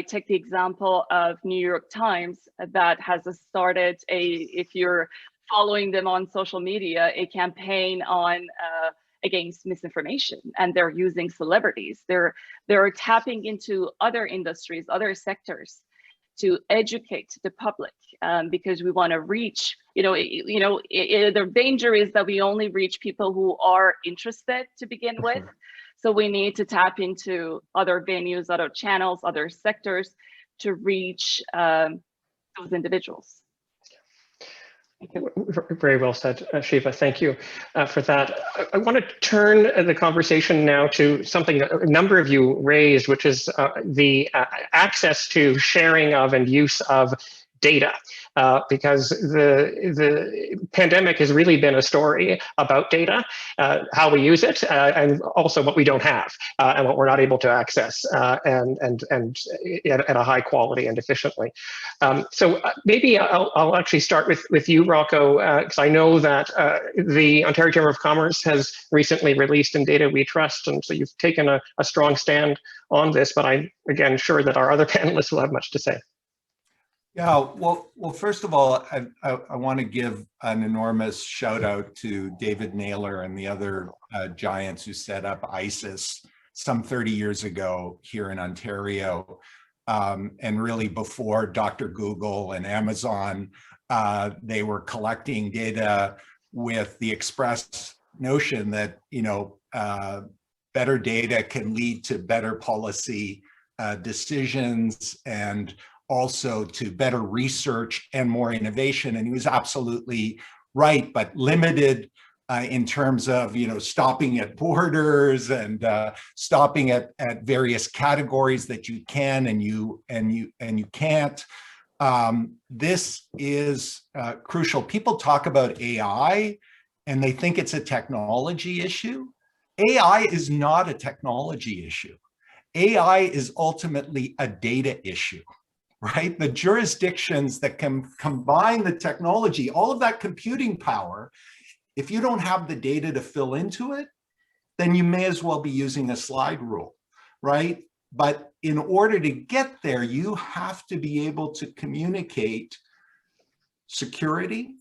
Speaker 5: take the example of New York Times that has started if you're following them on social media, a campaign on against misinformation, and they're using celebrities. They're tapping into other industries, other sectors to educate the public, because we want to reach, the danger is that we only reach people who are interested to begin with. So we need to tap into other venues, other channels, other sectors to reach those individuals.
Speaker 3: Very well said, Shiva. Thank you for that. I want to turn the conversation now to something a number of you raised, which is the access to sharing of and use of data, because the pandemic has really been a story about data, how we use it, and also what we don't have and what we're not able to access, and at a high quality and efficiently. So maybe I'll actually start with you, Rocco, because I know that the Ontario Chamber of Commerce has recently released In Data We Trust, and so you've taken a strong stand on this, but I'm, again, sure that our other panelists will have much to say.
Speaker 6: Yeah, well, first of all, I want to give an enormous shout out to David Naylor and the other giants who set up ISIS some 30 years ago here in Ontario. And really before Dr. Google and Amazon, they were collecting data with the express notion that, better data can lead to better policy decisions and also to better research and more innovation. And he was absolutely right, but limited in terms of, stopping at borders and stopping at various categories that you can and you can't. This is crucial. People talk about AI and they think it's a technology issue. AI is not a technology issue. AI is ultimately a data issue. Right? The jurisdictions that can combine the technology, all of that computing power, if you don't have the data to fill into it, then you may as well be using a slide rule, right? But in order to get there, you have to be able to communicate security.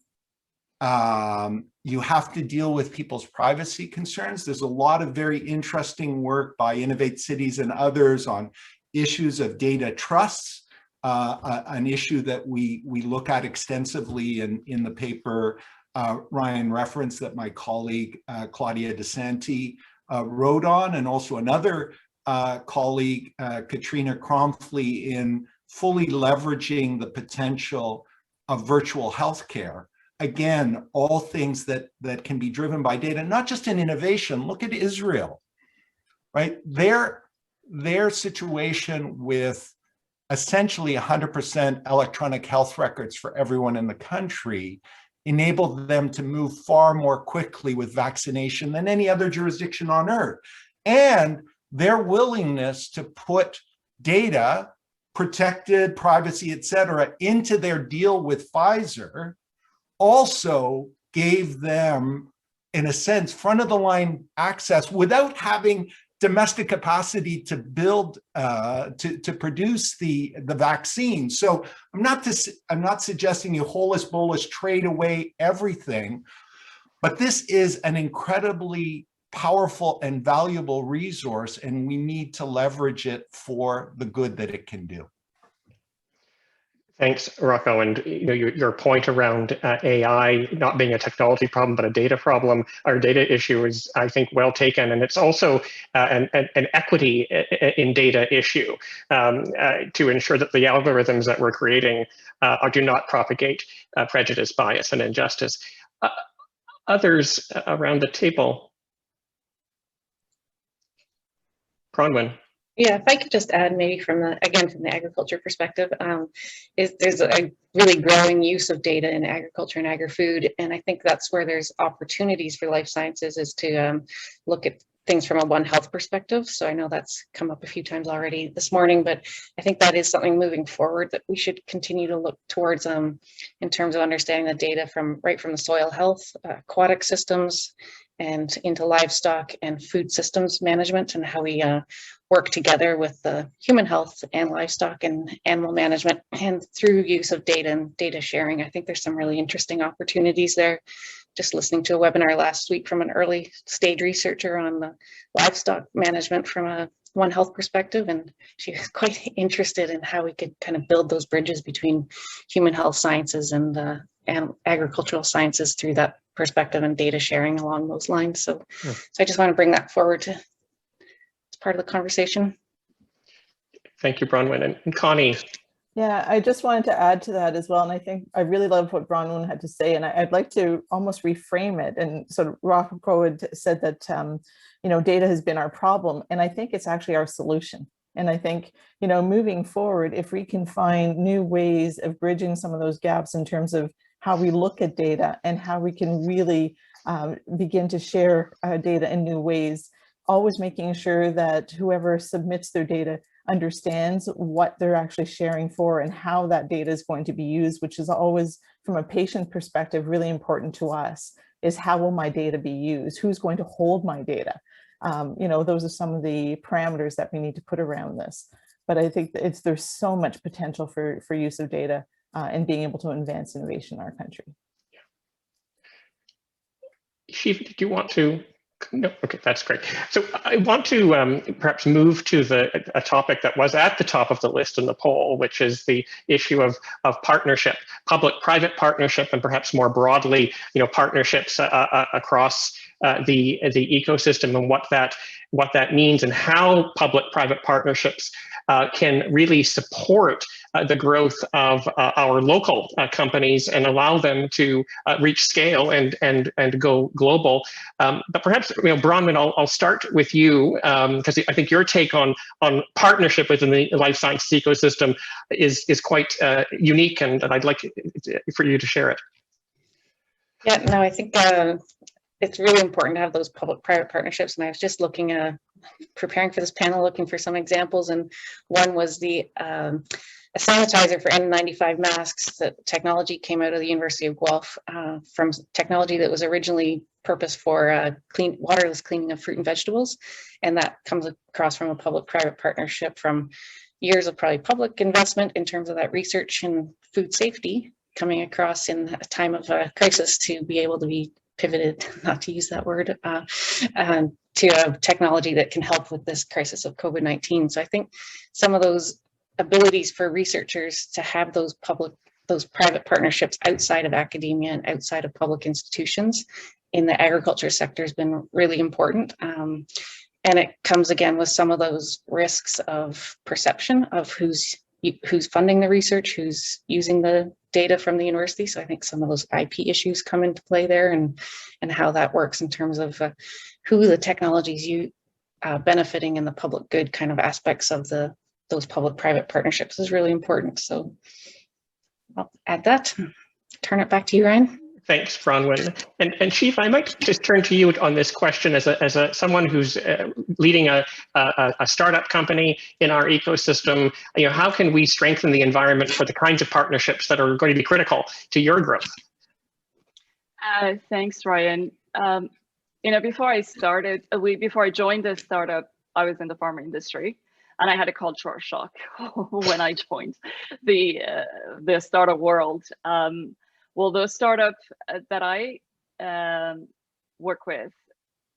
Speaker 6: You have to deal with people's privacy concerns. There's a lot of very interesting work by Innovate Cities and others on issues of data trusts. an issue that we look at extensively in the paper Ryan referenced that my colleague Claudia DeSanti wrote on, and also another colleague, Katrina Kromfle, in fully leveraging the potential of virtual healthcare. Again, all things that can be driven by data, not just in innovation. Look at Israel, right? Their situation with essentially 100% electronic health records for everyone in the country enabled them to move far more quickly with vaccination than any other jurisdiction on earth. And their willingness to put data, protected privacy, et cetera, into their deal with Pfizer also gave them, in a sense, front of the line access without having domestic capacity to build, to produce the vaccine. So I'm not suggesting you holus bolus trade away everything, but this is an incredibly powerful and valuable resource, and we need to leverage it for the good that it can do.
Speaker 3: Thanks, Rocco. And your point around AI not being a technology problem, but a data problem, or data issue is, I think, well taken. And it's also an equity in data issue to ensure that the algorithms that we're creating do not propagate prejudice, bias, and injustice. Others around the table? Bronwyn.
Speaker 8: Yeah, if I could just add, maybe from the agriculture perspective, there's a really growing use of data in agriculture and agri-food, and I think that's where there's opportunities for life sciences, is to look at things from a One Health perspective. So I know that's come up a few times already this morning, but I think that is something moving forward that we should continue to look towards in terms of understanding the data from the soil health, aquatic systems, and into livestock and food systems management, and how we work together with the human health and livestock and animal management, and through use of data and data sharing. I think there's some really interesting opportunities there. Just listening to a webinar last week from an early stage researcher on the livestock management from a One Health perspective, and she was quite interested in how we could kind of build those bridges between human health sciences and agricultural sciences through that perspective and data sharing along those lines. So I just want to bring that forward as part of the conversation.
Speaker 3: Thank you, Bronwyn. And Connie.
Speaker 7: Yeah, I just wanted to add to that as well. And I think I really love what Bronwyn had to say, and I'd like to almost reframe it. And so Rocco had said that, data has been our problem, and I think it's actually our solution. And I think, moving forward, if we can find new ways of bridging some of those gaps in terms of how we look at data and how we can really begin to share data in new ways, always making sure that whoever submits their data understands what they're actually sharing for and how that data is going to be used, which is always, from a patient perspective, really important to us, is how will my data be used? Who's going to hold my data? Those are some of the parameters that we need to put around this. But I think there's so much potential for use of data and being able to advance innovation in our country.
Speaker 3: Shiv, did you want to? No, okay, that's great. So I want to perhaps move to a topic that was at the top of the list in the poll, which is the issue of partnership, public-private partnership, and perhaps more broadly, partnerships across the ecosystem, and what that means, and how public-private partnerships can really support the growth of our local companies and allow them to reach scale and go global. But perhaps, Bronwyn, I'll start with you, because I think your take on partnership within the life science ecosystem is quite unique, and I'd like for you to share it.
Speaker 8: Yeah, no, I think it's really important to have those public-private partnerships. And I was just preparing for this panel, looking for some examples, and one was a sanitizer for N95 masks. That technology came out of the University of Guelph from technology that was originally purposed for waterless cleaning of fruit and vegetables, and that comes across from a public-private partnership from years of probably public investment in terms of that research and food safety coming across in a time of crisis to be able to be pivoted, not to use that word, to a technology that can help with this crisis of COVID-19. So I think some of those abilities for researchers to have those private partnerships outside of academia and outside of public institutions in the agriculture sector has been really important. And it comes again with some of those risks of perception of who's funding the research, who's using the data from the university. So I think some of those IP issues come into play there, and how that works in terms of who the technologies benefiting in the public good kind of aspects of those public-private partnerships is really important. So I'll add that. Turn it back to you, Ryan.
Speaker 3: Thanks, Bronwyn. And Chief, I might just turn to you on this question as someone who's leading a startup company in our ecosystem. You know, how can we strengthen the environment for the kinds of partnerships that are going to be critical to your growth?
Speaker 5: Thanks, Ryan. You know, before I joined this startup, I was in the pharma industry, and I had a cultural shock when I joined the startup world. Well, the startup that I work with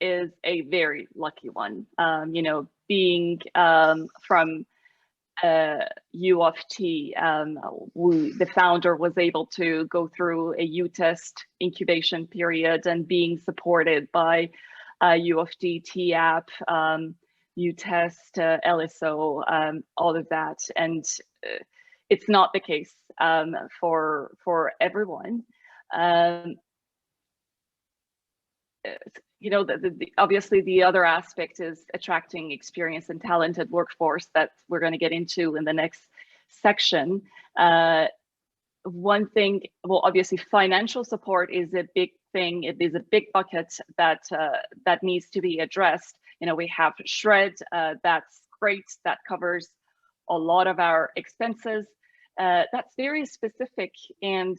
Speaker 5: is a very lucky one. You know, being from U of T, the founder was able to go through a U-Test incubation period and being supported by U of T, TAP, U-Test, LSO, all of that. And it's not the case for everyone. You know, obviously the other aspect is attracting experienced and talented workforce that we're going to get into in the next section. One thing, well, obviously financial support is a big thing. It is a big bucket that that needs to be addressed. You know, we have SHRED, that's great, that covers a lot of our expenses. That's very specific, and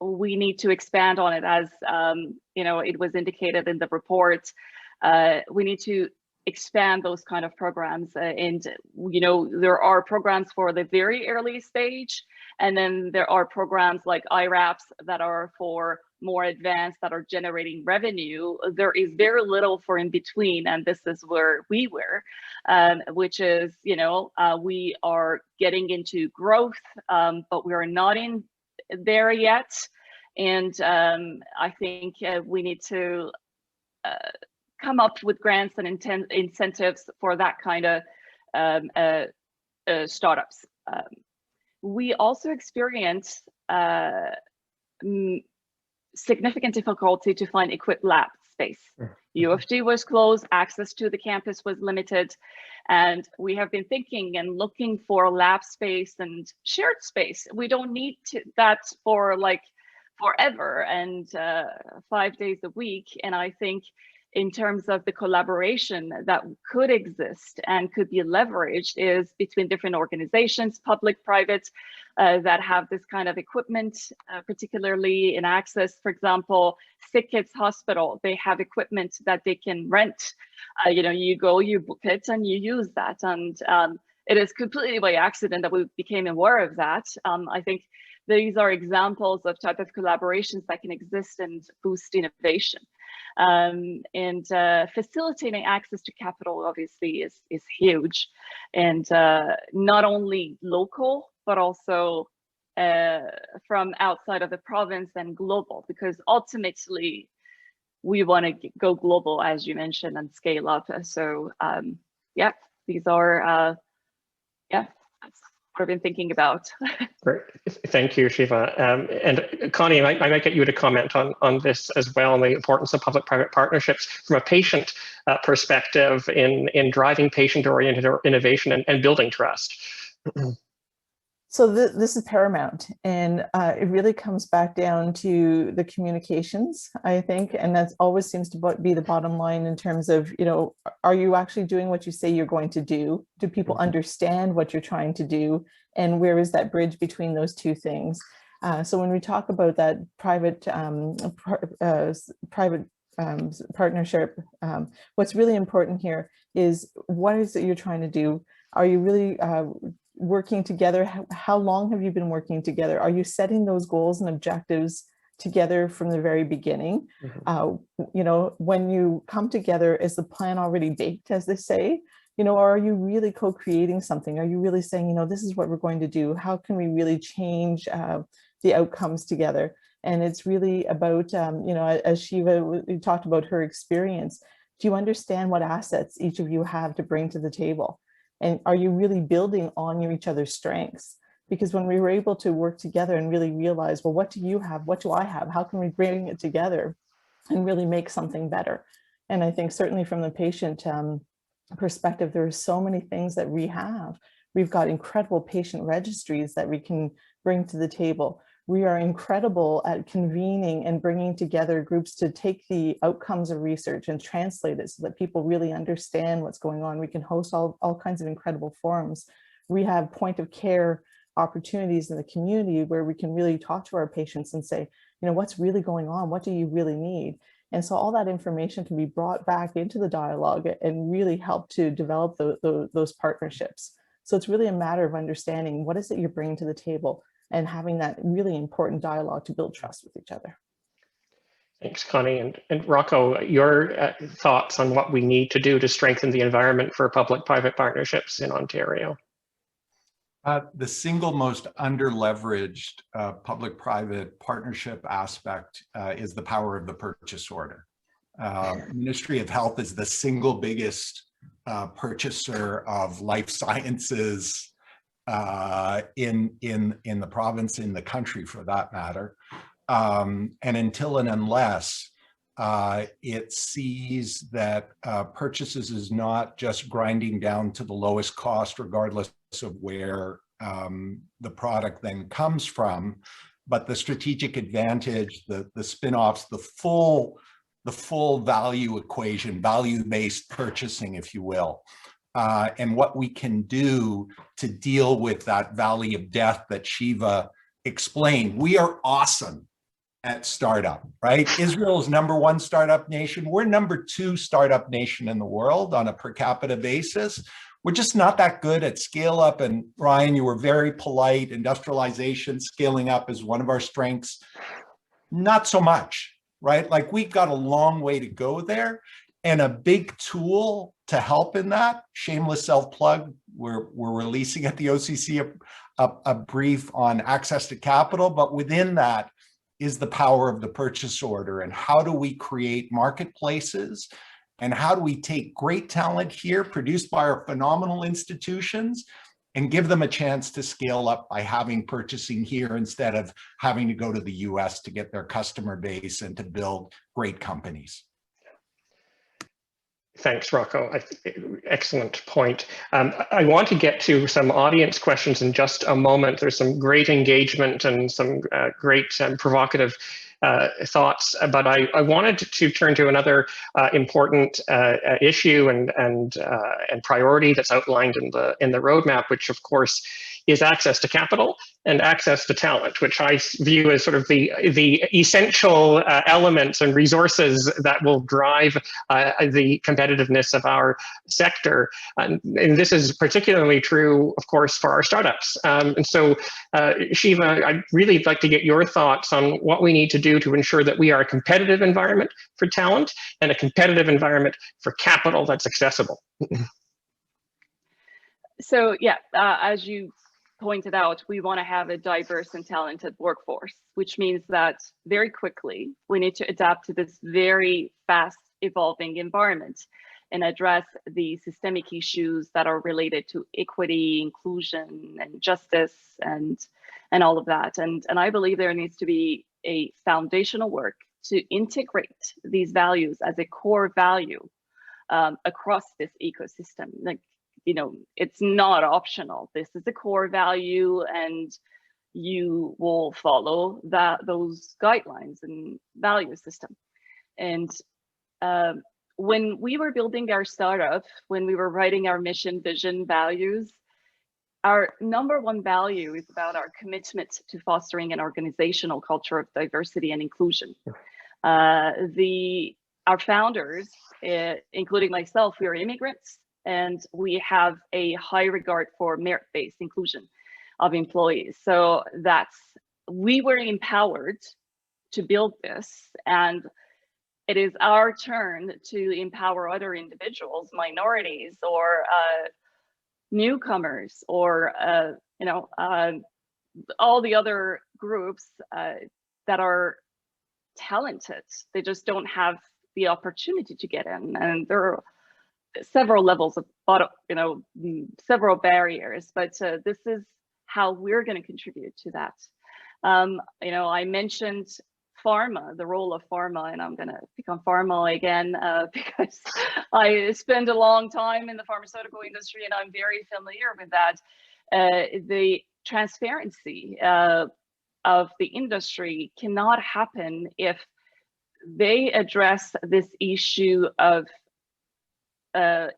Speaker 5: we need to expand on it. As you know, it was indicated in the report. We need to expand those kind of programs, and you know, there are programs for the very early stage, and then there are programs like IRAPs that are for more advanced, that are generating revenue. There is very little for in between, and this is where we were, which is, you know, we are getting into growth, but we are not in there yet. And I think we need to come up with grants and incentives for that kind of startups. We also experience significant difficulty to find equipped lab space. U of T was closed, access to the campus was limited, and we have been thinking and looking for lab space and shared space. We don't need that for like forever and 5 days a week. And I think in terms of the collaboration that could exist and could be leveraged is between different organizations, public, private, that have this kind of equipment, particularly in access. For example, Sick Kids Hospital, they have equipment that they can rent. You know, you go, you book it, and you use that. And it is completely by accident that we became aware of that. I think these are examples of type of collaborations that can exist and boost innovation. And facilitating access to capital obviously is huge, and not only local, but also from outside of the province and global, because ultimately we want to go global, as you mentioned, and scale up. So yeah, these are, yeah, that's what I've been thinking about.
Speaker 3: Great, thank you, Shiva. And Connie, I might get you to comment on this as well, on the importance of public-private partnerships from a patient perspective in driving patient-oriented innovation and building trust.
Speaker 7: So this is paramount, and it really comes back down to the communications, I think, and that always seems to be the bottom line in terms of, you know, are you actually doing what you say you're going to do? Do people understand what you're trying to do? And where is that bridge between those two things? So when we talk about that private partnership, what's really important here is, what is it you're trying to do? Are you really working together? How long have you been working together? Are you setting those goals and objectives together from the very beginning? You know, when you come together, is the plan already baked, as they say? You know, or are you really co-creating something? Are you really saying, you know, this is what we're going to do? How can we really change the outcomes together? And it's really about, you know, as Shiva, we talked about her experience. Do you understand what assets each of you have to bring to the table? And are you really building on each other's strengths? Because when we were able to work together and really realize, well, what do you have? What do I have? How can we bring it together and really make something better? And I think certainly from the patient perspective, there are so many things that we have. We've got incredible patient registries that we can bring to the table. We are incredible at convening and bringing together groups to take the outcomes of research and translate it so that people really understand what's going on. We can host all kinds of incredible forums. We have point of care opportunities in the community where we can really talk to our patients and say, you know, what's really going on? What do you really need? And so all that information can be brought back into the dialogue and really help to develop those partnerships. So it's really a matter of understanding what is it you're bringing to the table and having that really important dialogue to build trust with each other.
Speaker 3: Thanks, Connie. And Rocco, your thoughts on what we need to do to strengthen the environment for public-private partnerships in Ontario?
Speaker 6: The single most under-leveraged public-private partnership aspect is the power of the purchase order. Ministry of Health is the single biggest purchaser of life sciences in the province, in the country for that matter. And until and unless it sees that purchases is not just grinding down to the lowest cost, regardless of where the product then comes from, but the strategic advantage, the spin-offs, the full value equation, value-based purchasing, if you will, and what we can do to deal with that valley of death that Shiva explained. We are awesome at startup, right? Israel is #1 startup nation. We're #2 startup nation in the world on a per capita basis. We're just not that good at scale up. And Ryan, you were very polite. Industrialization, scaling up is one of our strengths. Not so much, right? Like we've got a long way to go there. And a big tool to help in that, shameless self-plug, we're releasing at the OCC a brief on access to capital, but within that is the power of the purchase order and how do we create marketplaces and how do we take great talent here produced by our phenomenal institutions and give them a chance to scale up by having purchasing here instead of having to go to the US to get their customer base and to build great companies.
Speaker 3: Thanks, Rocco. Excellent point. I want to get to some audience questions in just a moment. There's some great engagement and some great provocative thoughts, but I wanted to turn to another important issue and priority that's outlined in the roadmap, which of course is access to capital and access to talent, which I view as sort of the essential elements and resources that will drive the competitiveness of our sector. And this is particularly true, of course, for our startups. And so, Shiva, I'd really like to get your thoughts on what we need to do to ensure that we are a competitive environment for talent and a competitive environment for capital that's accessible.
Speaker 5: So yeah, as you pointed out, we want to have a diverse and talented workforce, which means that very quickly we need to adapt to this very fast evolving environment and address the systemic issues that are related to equity, inclusion, and justice, and all of that. And I believe there needs to be a foundational work to integrate these values as a core value across this ecosystem. Like, you know, it's not optional. This is a core value, and you will follow those guidelines and value system. And when we were building our startup, when we were writing our mission, vision, values, our #1 value is about our commitment to fostering an organizational culture of diversity and inclusion. Our founders, including myself, we are immigrants, and we have a high regard for merit-based inclusion of employees. So we were empowered to build this, and it is our turn to empower other individuals, minorities, or newcomers, or all the other groups that are talented. They just don't have the opportunity to get in, and there are several levels of several barriers, but this is how we're going to contribute to that. I mentioned pharma, the role of pharma, and I'm going to pick on pharma again because I spent a long time in the pharmaceutical industry and I'm very familiar with that. The transparency of the industry cannot happen if they address this issue of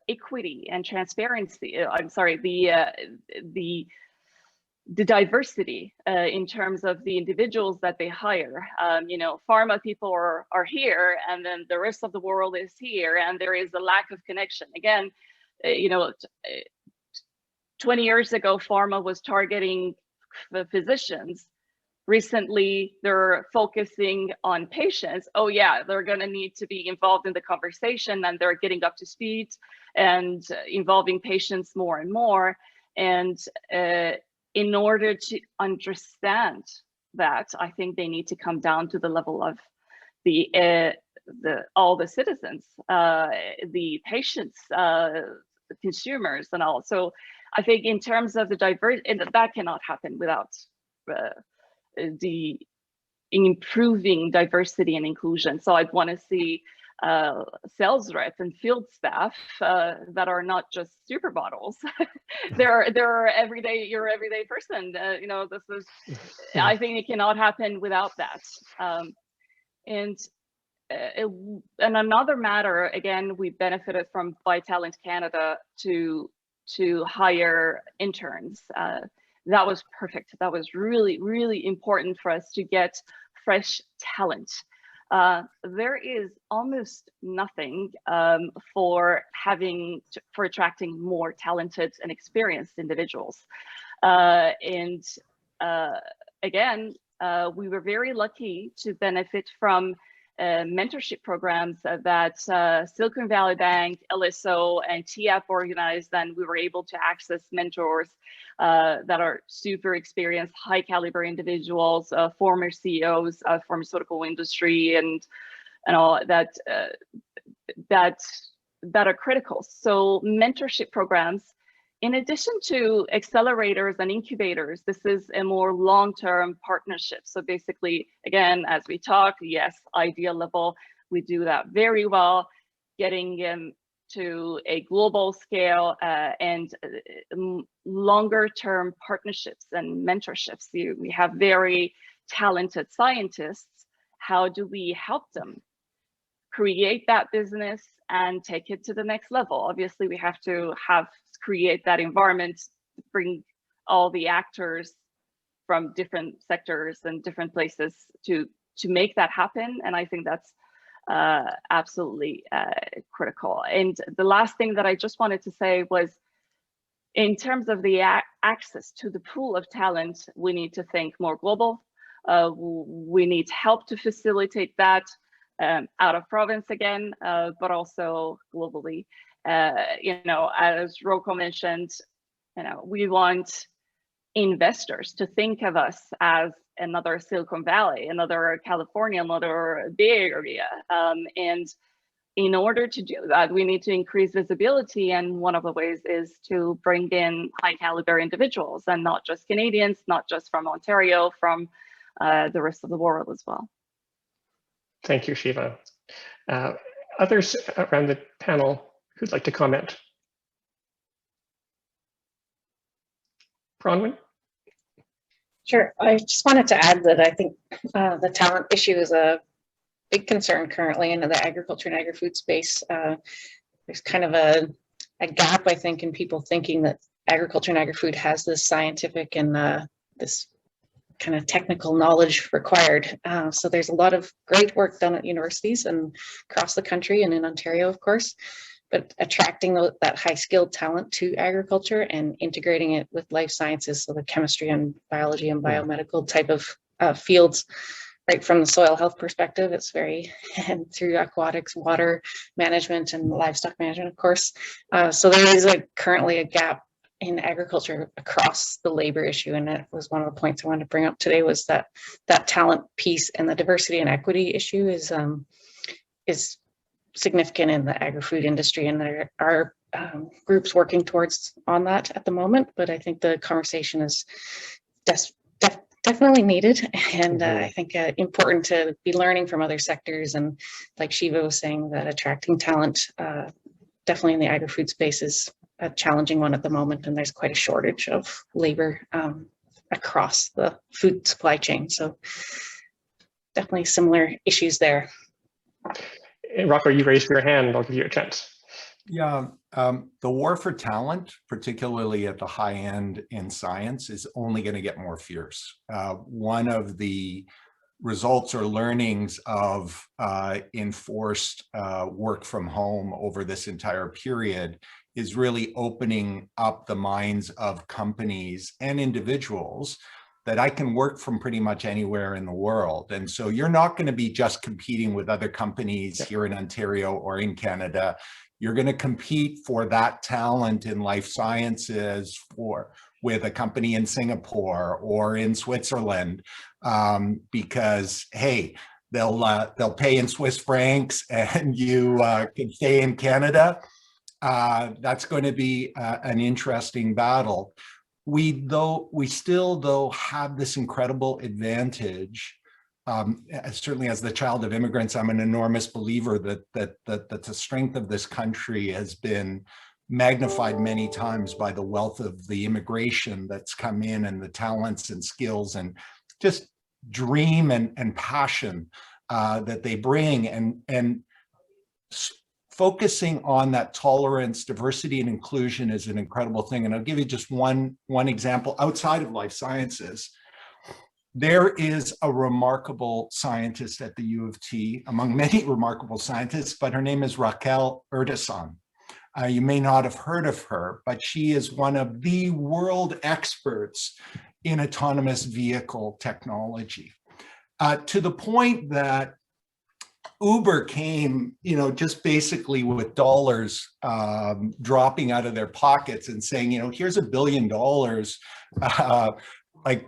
Speaker 5: equity and transparency. The diversity in terms of the individuals that they hire. Pharma people are here, and then the rest of the world is here, and there is a lack of connection. Again, 20 years ago, pharma was targeting the physicians. Recently, they're focusing on patients. Oh yeah, they're going to need to be involved in the conversation, and they're getting up to speed and involving patients more and more. And in order to understand that, I think they need to come down to the level of all the citizens, the patients, the consumers, and all. So I think in terms of the that cannot happen without the improving diversity and inclusion. So I'd want to see sales rep and field staff that are not just supermodels. they're your everyday person. This is, I think it cannot happen without that. And another matter, again, we benefited from Talent Canada to hire interns. That was perfect. That was really, really important for us to get fresh talent. There is almost nothing for attracting more talented and experienced individuals. Again, we were very lucky to benefit from mentorship programs that Silicon Valley Bank, LSO, and TAP organized, and we were able to access mentors that are super experienced, high caliber individuals, former CEOs of pharmaceutical industry, and all that are critical. So mentorship programs, in addition to accelerators and incubators, this is a more long-term partnership. So basically, again, as we talk, yes, idea level, we do that very well, getting to a global scale and longer-term partnerships and mentorships. We have very talented scientists. How do we help them create that business and take it to the next level? Obviously, we have to create that environment, bring all the actors from different sectors and different places to make that happen. And I think that's absolutely critical. And the last thing that I just wanted to say was, in terms of the access to the pool of talent, we need to think more global. We need help to facilitate that out of province again, but also globally. As Raquel mentioned, we want investors to think of us as another Silicon Valley, another California, another Bay Area. And in order to do that, we need to increase visibility. And one of the ways is to bring in high caliber individuals, and not just Canadians, not just from Ontario, from the rest of the world as well.
Speaker 3: Thank you, Shiva. Others around the panel who'd like to comment? Bronwyn?
Speaker 8: Sure. I just wanted to add that I think the talent issue is a big concern currently in the agriculture and agri-food space. There's kind of a gap, I think, in people thinking that agriculture and agri-food has this scientific and this kind of technical knowledge required. So there's a lot of great work done at universities and across the country and in Ontario, of course. But attracting that high-skilled talent to agriculture and integrating it with life sciences, so the chemistry and biology and biomedical type of fields, right from the soil health perspective. It's very, and through aquatics, water management, and livestock management, of course. So there is currently a gap in agriculture across the labor issue, and that was one of the points I wanted to bring up today, was that talent piece and the diversity and equity issue is significant in the agri-food industry, and there are groups working towards on that at the moment. But I think the conversation is definitely needed, and I think important to be learning from other sectors, and like Shiva was saying, that attracting talent definitely in the agri-food space is a challenging one at the moment, and there's quite a shortage of labor across the food supply chain. So definitely similar issues there.
Speaker 3: Rocco, you raised your hand. I'll give you a chance.
Speaker 6: Yeah, the war for talent, particularly at the high end in science, is only going to get more fierce. One of the results or learnings of enforced work from home over this entire period is really opening up the minds of companies and individuals that I can work from pretty much anywhere in the world. And so you're not going to be just competing with other companies here in Ontario or in Canada. You're going to compete for that talent in life sciences with a company in Singapore or in Switzerland, because, hey, they'll pay in Swiss francs and you can stay in Canada. That's going to be an interesting battle. We still have this incredible advantage. Certainly as the child of immigrants, I'm an enormous believer that the strength of this country has been magnified many times by the wealth of the immigration that's come in, and the talents and skills and just dream and passion that they bring, and focusing on that tolerance, diversity, and inclusion is an incredible thing. And I'll give you just one example outside of life sciences. There is a remarkable scientist at the U of T, among many remarkable scientists, but her name is Raquel Erdeson. You may not have heard of her, but she is one of the world experts in autonomous vehicle technology, to the point that Uber came, just basically with dollars dropping out of their pockets and saying, here's $1 billion,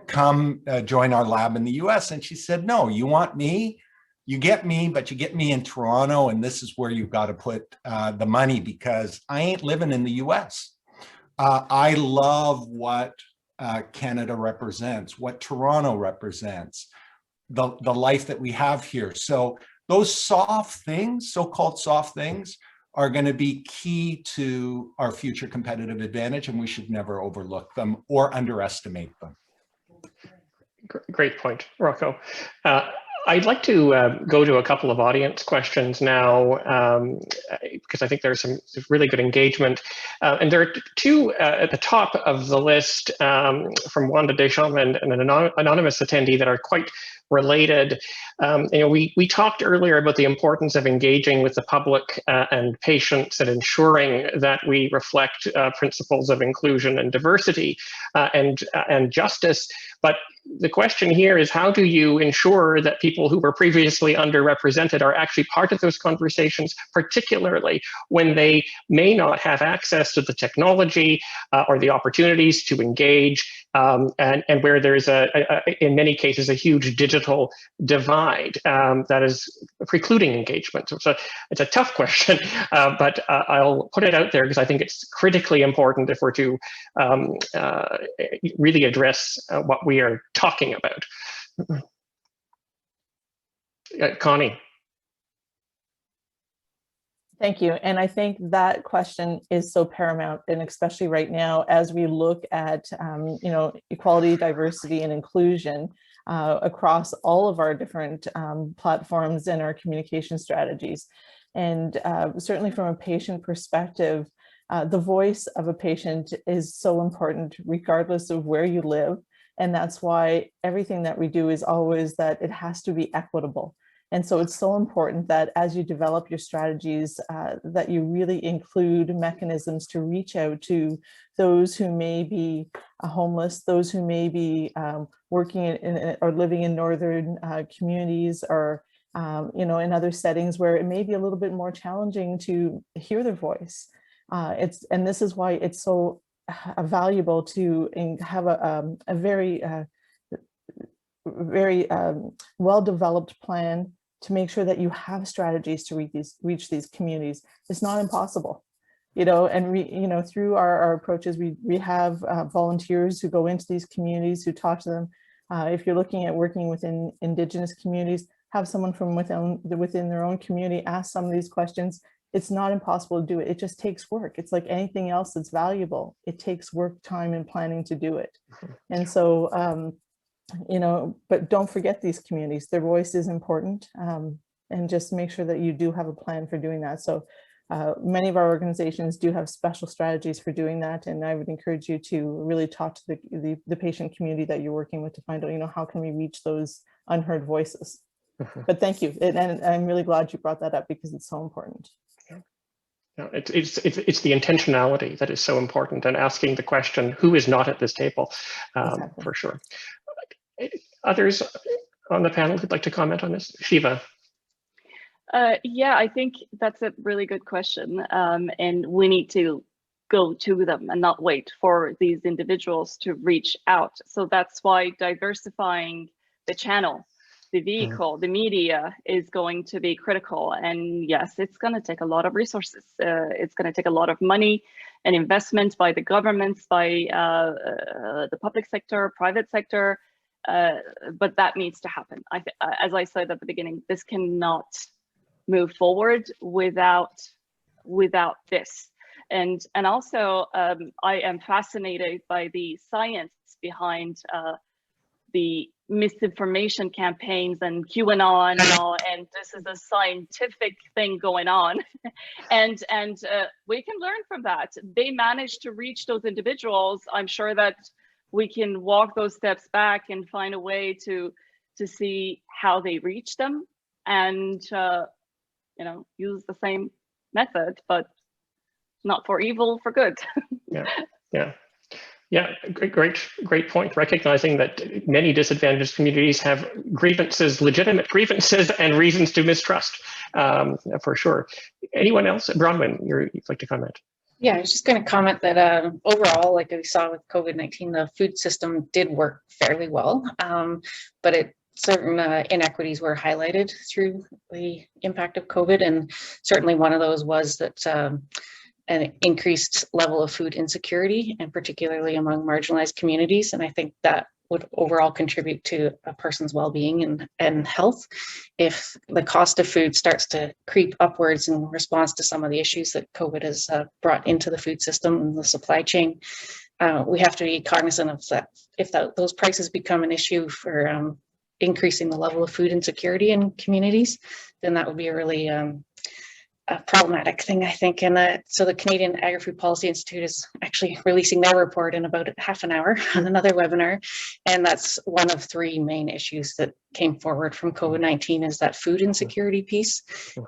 Speaker 6: come join our lab in the US. And she said, no, you want me? You get me, but you get me in Toronto, and this is where you've got to put the money, because I ain't living in the US. I love what Canada represents, what Toronto represents, the life that we have here. So those soft things, so-called soft things, are going to be key to our future competitive advantage, and we should never overlook them or underestimate them.
Speaker 3: Great point, Rocco. I'd like to go to a couple of audience questions now, because I think there's some really good engagement. And there are two at the top of the list from Wanda Deschamps and an anonymous attendee that are quite related. We talked earlier about the importance of engaging with the public and patients and ensuring that we reflect principles of inclusion and diversity and justice. But the question here is, how do you ensure that people who were previously underrepresented are actually part of those conversations, particularly when they may not have access to the technology or the opportunities to engage, and where there's in many cases, a huge digital divide that is precluding engagement. So it's a tough question, but I'll put it out there because I think it's critically important if we're to really address what we are talking about. Connie.
Speaker 7: Thank you. And I think that question is so paramount, and especially right now, as we look at, equality, diversity, and inclusion across all of our different platforms and our communication strategies. And certainly from a patient perspective, the voice of a patient is so important, regardless of where you live. And that's why everything that we do is always that it has to be equitable. And so it's so important that as you develop your strategies, that you really include mechanisms to reach out to those who may be homeless, those who may be working in or living in northern communities, or you know, in other settings where it may be a little bit more challenging to hear their voice. And this is why it's so valuable to have a very well-developed plan to make sure that you have strategies to reach these communities. It's not impossible, you know, and you know, through our approaches, we have volunteers who go into these communities, who talk to them. If you're looking at working within Indigenous communities, have someone from within their own community ask some of these questions. It's not impossible to do it. It just takes work. It's like anything else that's valuable. It takes work, time, and planning to do it. And so, you know, but don't forget these communities. Their voice is important, and just make sure that you do have a plan for doing that. So many of our organizations do have special strategies for doing that. And I would encourage you to really talk to the patient community that you're working with to find out, you know, how can we reach those unheard voices? But thank you. And I'm really glad you brought that up because it's so important.
Speaker 3: Yeah, it's the intentionality that is so important, and asking the question, who is not at this table,
Speaker 7: Exactly.
Speaker 3: for sure. Others on the panel who'd like to comment on this? Shiva.
Speaker 5: Yeah, I think that's a really good question. And we need to go to them and not wait for these individuals to reach out. So that's why diversifying the channel, the vehicle, the media is going to be critical. And yes, it's going to take a lot of resources. It's going to take a lot of money and investment by the governments, by the public sector, private sector. But that needs to happen. As I said at the beginning, this cannot move forward without this. And also, I am fascinated by the science behind the misinformation campaigns and QAnon and all, and this is a scientific thing going on. and we can learn from that. They managed to reach those individuals. I'm sure that we can walk those steps back and find a way to see how they reach them, and you know, use the same method, but not for evil, for good.
Speaker 3: Yeah, great point. Recognizing that many disadvantaged communities have grievances, legitimate grievances, and reasons to mistrust, for sure. Anyone else? Bronwyn, you'd like to comment?
Speaker 8: Yeah, I was just going to comment that overall, like we saw with COVID-19, the food system did work fairly well, but certain inequities were highlighted through the impact of COVID, and certainly one of those was that an increased level of food insecurity, and particularly among marginalized communities. And I think that would overall contribute to a person's well-being and health. If the cost of food starts to creep upwards in response to some of the issues that COVID has brought into the food system and the supply chain, we have to be cognizant of that. If those prices become an issue for increasing the level of food insecurity in communities, then that would be a really a problematic thing, I think. And so the Canadian Agri-Food Policy Institute is actually releasing their report in about half an hour on another webinar. And that's one of three main issues that came forward from COVID-19, is that food insecurity piece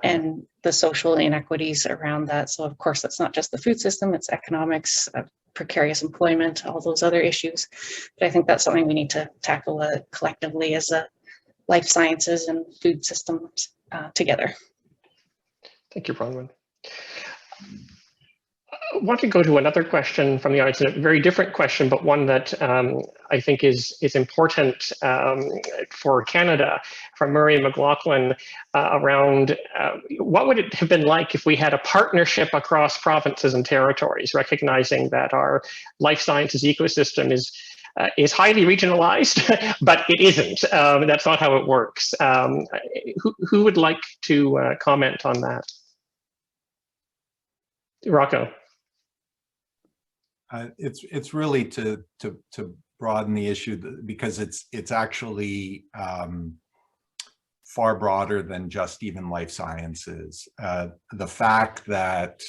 Speaker 8: and the social inequities around that. So of course, that's not just the food system, it's economics, precarious employment, all those other issues. But I think that's something we need to tackle collectively as life sciences and food systems together.
Speaker 3: Thank you, Bronwyn. I want to go to another question from the audience, a very different question, but one that I think is important for Canada, from Murray McLaughlin, around what would it have been like if we had a partnership across provinces and territories, recognizing that our life sciences ecosystem is highly regionalized, but it isn't. That's not how it works. Who would like to comment on that? Rocco.
Speaker 6: It's really to broaden the issue, because it's actually far broader than just even life sciences. The fact that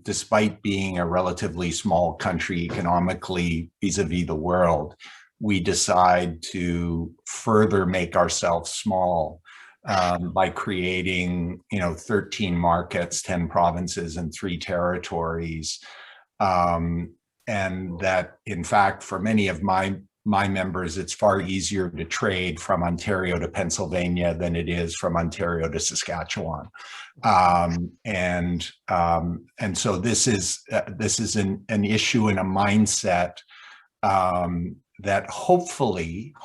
Speaker 6: despite being a relatively small country economically vis-a-vis the world, we decide to further make ourselves small by creating, 13 markets, 10 provinces, and 3 territories. And that, in fact, for many of my members, it's far easier to trade from Ontario to Pennsylvania than it is from Ontario to Saskatchewan. And so this is an issue and a mindset that hopefully,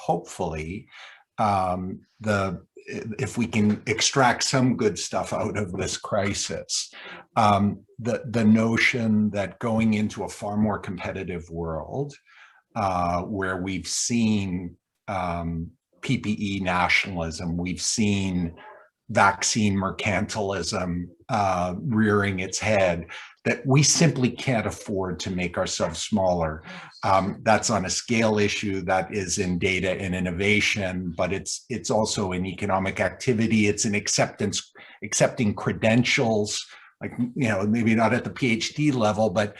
Speaker 6: if we can extract some good stuff out of this crisis, the notion that going into a far more competitive world, where we've seen PPE nationalism, we've seen vaccine mercantilism rearing its head, that we simply can't afford to make ourselves smaller. That's on a scale issue, that is in data and innovation, but it's also in economic activity. It's in accepting credentials, like, maybe not at the PhD level, but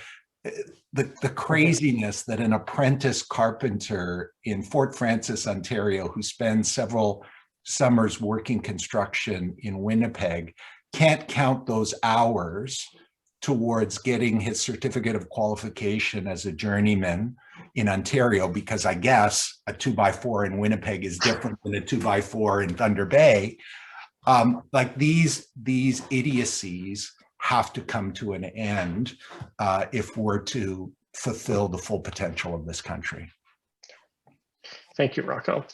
Speaker 6: the craziness that an apprentice carpenter in Fort Frances, Ontario, who spends several summers working construction in Winnipeg, can't count those hours towards getting his certificate of qualification as a journeyman in Ontario, because I guess a 2x4 in Winnipeg is different than a 2x4 in Thunder Bay. Like these idiocies have to come to an end if we're to fulfill the full potential of this country.
Speaker 3: Thank you, Rocco.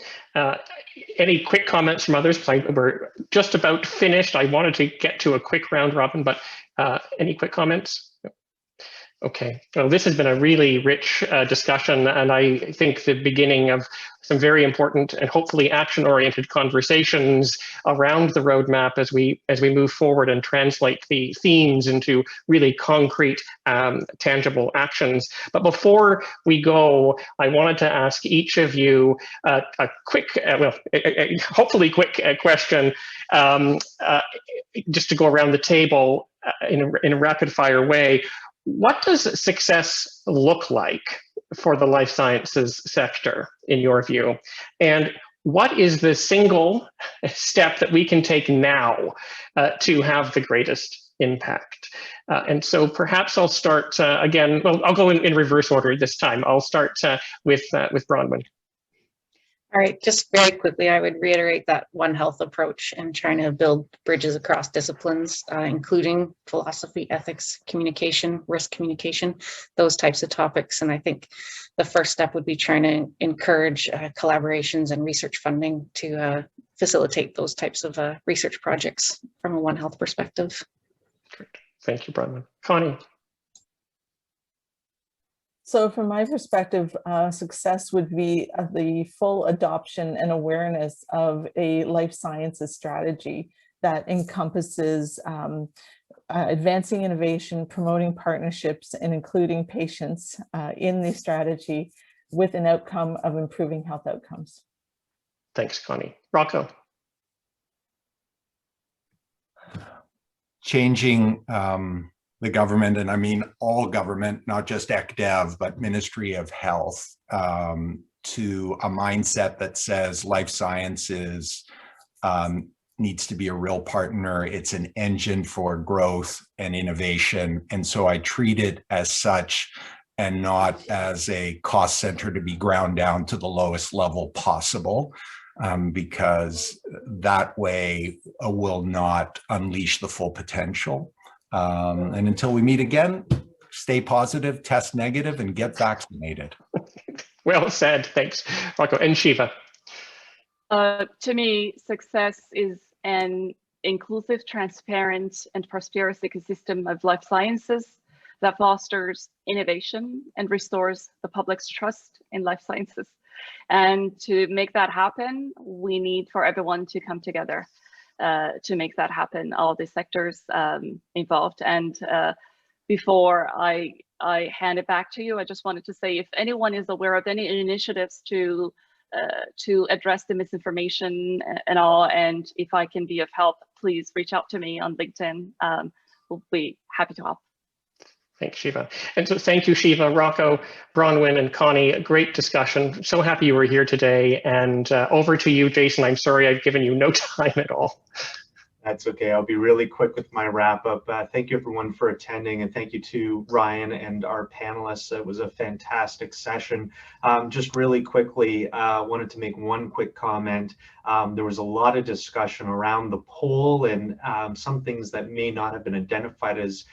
Speaker 3: Any quick comments from others? We're just about finished. I wanted to get to a quick round robin, but any quick comments? Okay, well, this has been a really rich discussion, and I think the beginning of some very important and hopefully action-oriented conversations around the roadmap as we move forward and translate the themes into really concrete, tangible actions. But before we go, I wanted to ask each of you a quick, hopefully quick question, just to go around the table in a rapid-fire way. What does success look like for the life sciences sector, in your view? And what is the single step that we can take now to have the greatest impact? And so perhaps I'll start again, well, I'll go in reverse order this time. I'll start with Bronwyn.
Speaker 8: All right, just very quickly, I would reiterate that One Health approach and trying to build bridges across disciplines, including philosophy, ethics, communication, risk communication, those types of topics. And I think the first step would be trying to encourage collaborations and research funding to facilitate those types of research projects from a One Health perspective.
Speaker 3: Great. Thank you, Bronwyn. Connie.
Speaker 7: So from my perspective, success would be the full adoption and awareness of a life sciences strategy that encompasses advancing innovation, promoting partnerships, and including patients in the strategy with an outcome of improving health outcomes.
Speaker 3: Thanks, Connie. Rocco.
Speaker 6: Changing the government, and I mean all government, not just ECDEV, but Ministry of Health, to a mindset that says life sciences needs to be a real partner. It's an engine for growth and innovation. And so I treat it as such and not as a cost center to be ground down to the lowest level possible, because that way will not unleash the full potential. And until we meet again, stay positive, test negative, and get vaccinated.
Speaker 3: Well said. Thanks, Rocco. And Shiva.
Speaker 5: To me, success is an inclusive, transparent, and prosperous ecosystem of life sciences that fosters innovation and restores the public's trust in life sciences. And to make that happen, we need for everyone to come together to make that happen, all the sectors involved. And before I hand it back to you, I just wanted to say, if anyone is aware of any initiatives to address the misinformation and all, and if I can be of help, please reach out to me on LinkedIn. We'll be happy to help.
Speaker 3: Thanks, Shiva. And so thank you, Shiva, Rocco, Bronwyn, and Connie. A great discussion. So happy you were here today. And over to you, Jason. I'm sorry I've given you no time at all.
Speaker 1: That's okay. I'll be really quick with my wrap up. Thank you everyone for attending, and thank you to Ryan and our panelists. It was a fantastic session. Just really quickly, wanted to make one quick comment. There was a lot of discussion around the poll and some things that may not have been identified as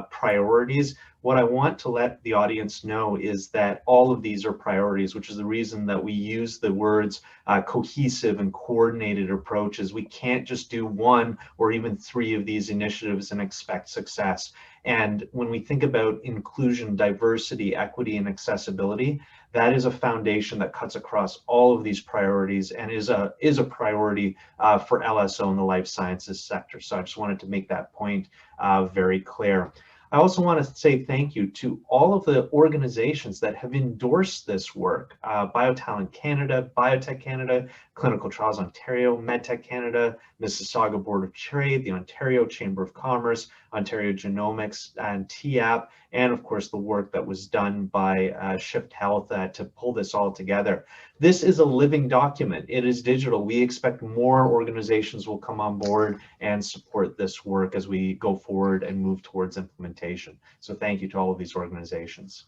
Speaker 1: priorities. What I want to let the audience know is that all of these are priorities, which is the reason that we use the words cohesive and coordinated approaches. We can't just do one or even three of these initiatives and expect success. And when we think about inclusion, diversity, equity, and accessibility, that is a foundation that cuts across all of these priorities and is a priority for LSO in the life sciences sector. So I just wanted to make that point very clear. I also want to say thank you to all of the organizations that have endorsed this work. Biotalent Canada, Biotech Canada, Clinical Trials Ontario, MedTech Canada, Mississauga Board of Trade, the Ontario Chamber of Commerce, Ontario Genomics, and TAP, and of course the work that was done by Shift Health to pull this all together. This is a living document. It is digital. We expect more organizations will come on board and support this work as we go forward and move towards implementation. So thank you to all of these organizations.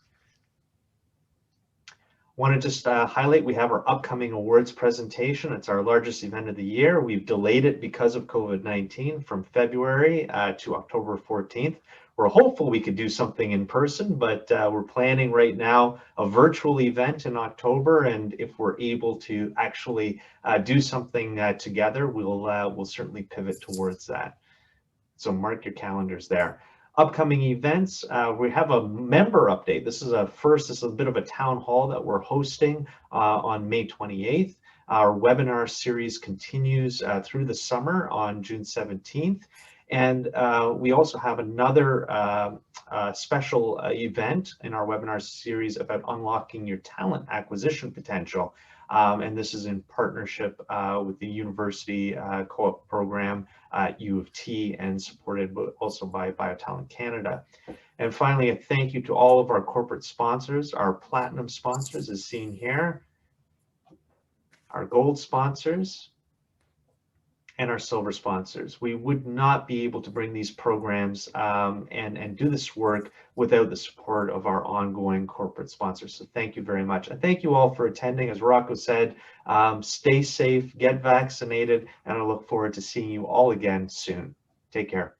Speaker 1: Want to just highlight, we have our upcoming awards presentation. It's our largest event of the year. We've delayed it because of COVID-19 from February to October 14th. We're hopeful we could do something in person, but we're planning right now a virtual event in October. And if we're able to actually do something together, we'll certainly pivot towards that. So mark your calendars there. Upcoming events, we have a member update. This is a bit of a town hall that we're hosting on May 28th. Our webinar series continues through the summer on June 17th. And we also have another special event in our webinar series about unlocking your talent acquisition potential. And this is in partnership with the University Co-op program at U of T and supported also by Biotalent Canada. And finally, a thank you to all of our corporate sponsors. Our platinum sponsors is seen here, our gold sponsors, and our silver sponsors. We would not be able to bring these programs and do this work without the support of our ongoing corporate sponsors. So thank you very much. And thank you all for attending. As Rocco said, stay safe, get vaccinated, and I look forward to seeing you all again soon. Take care.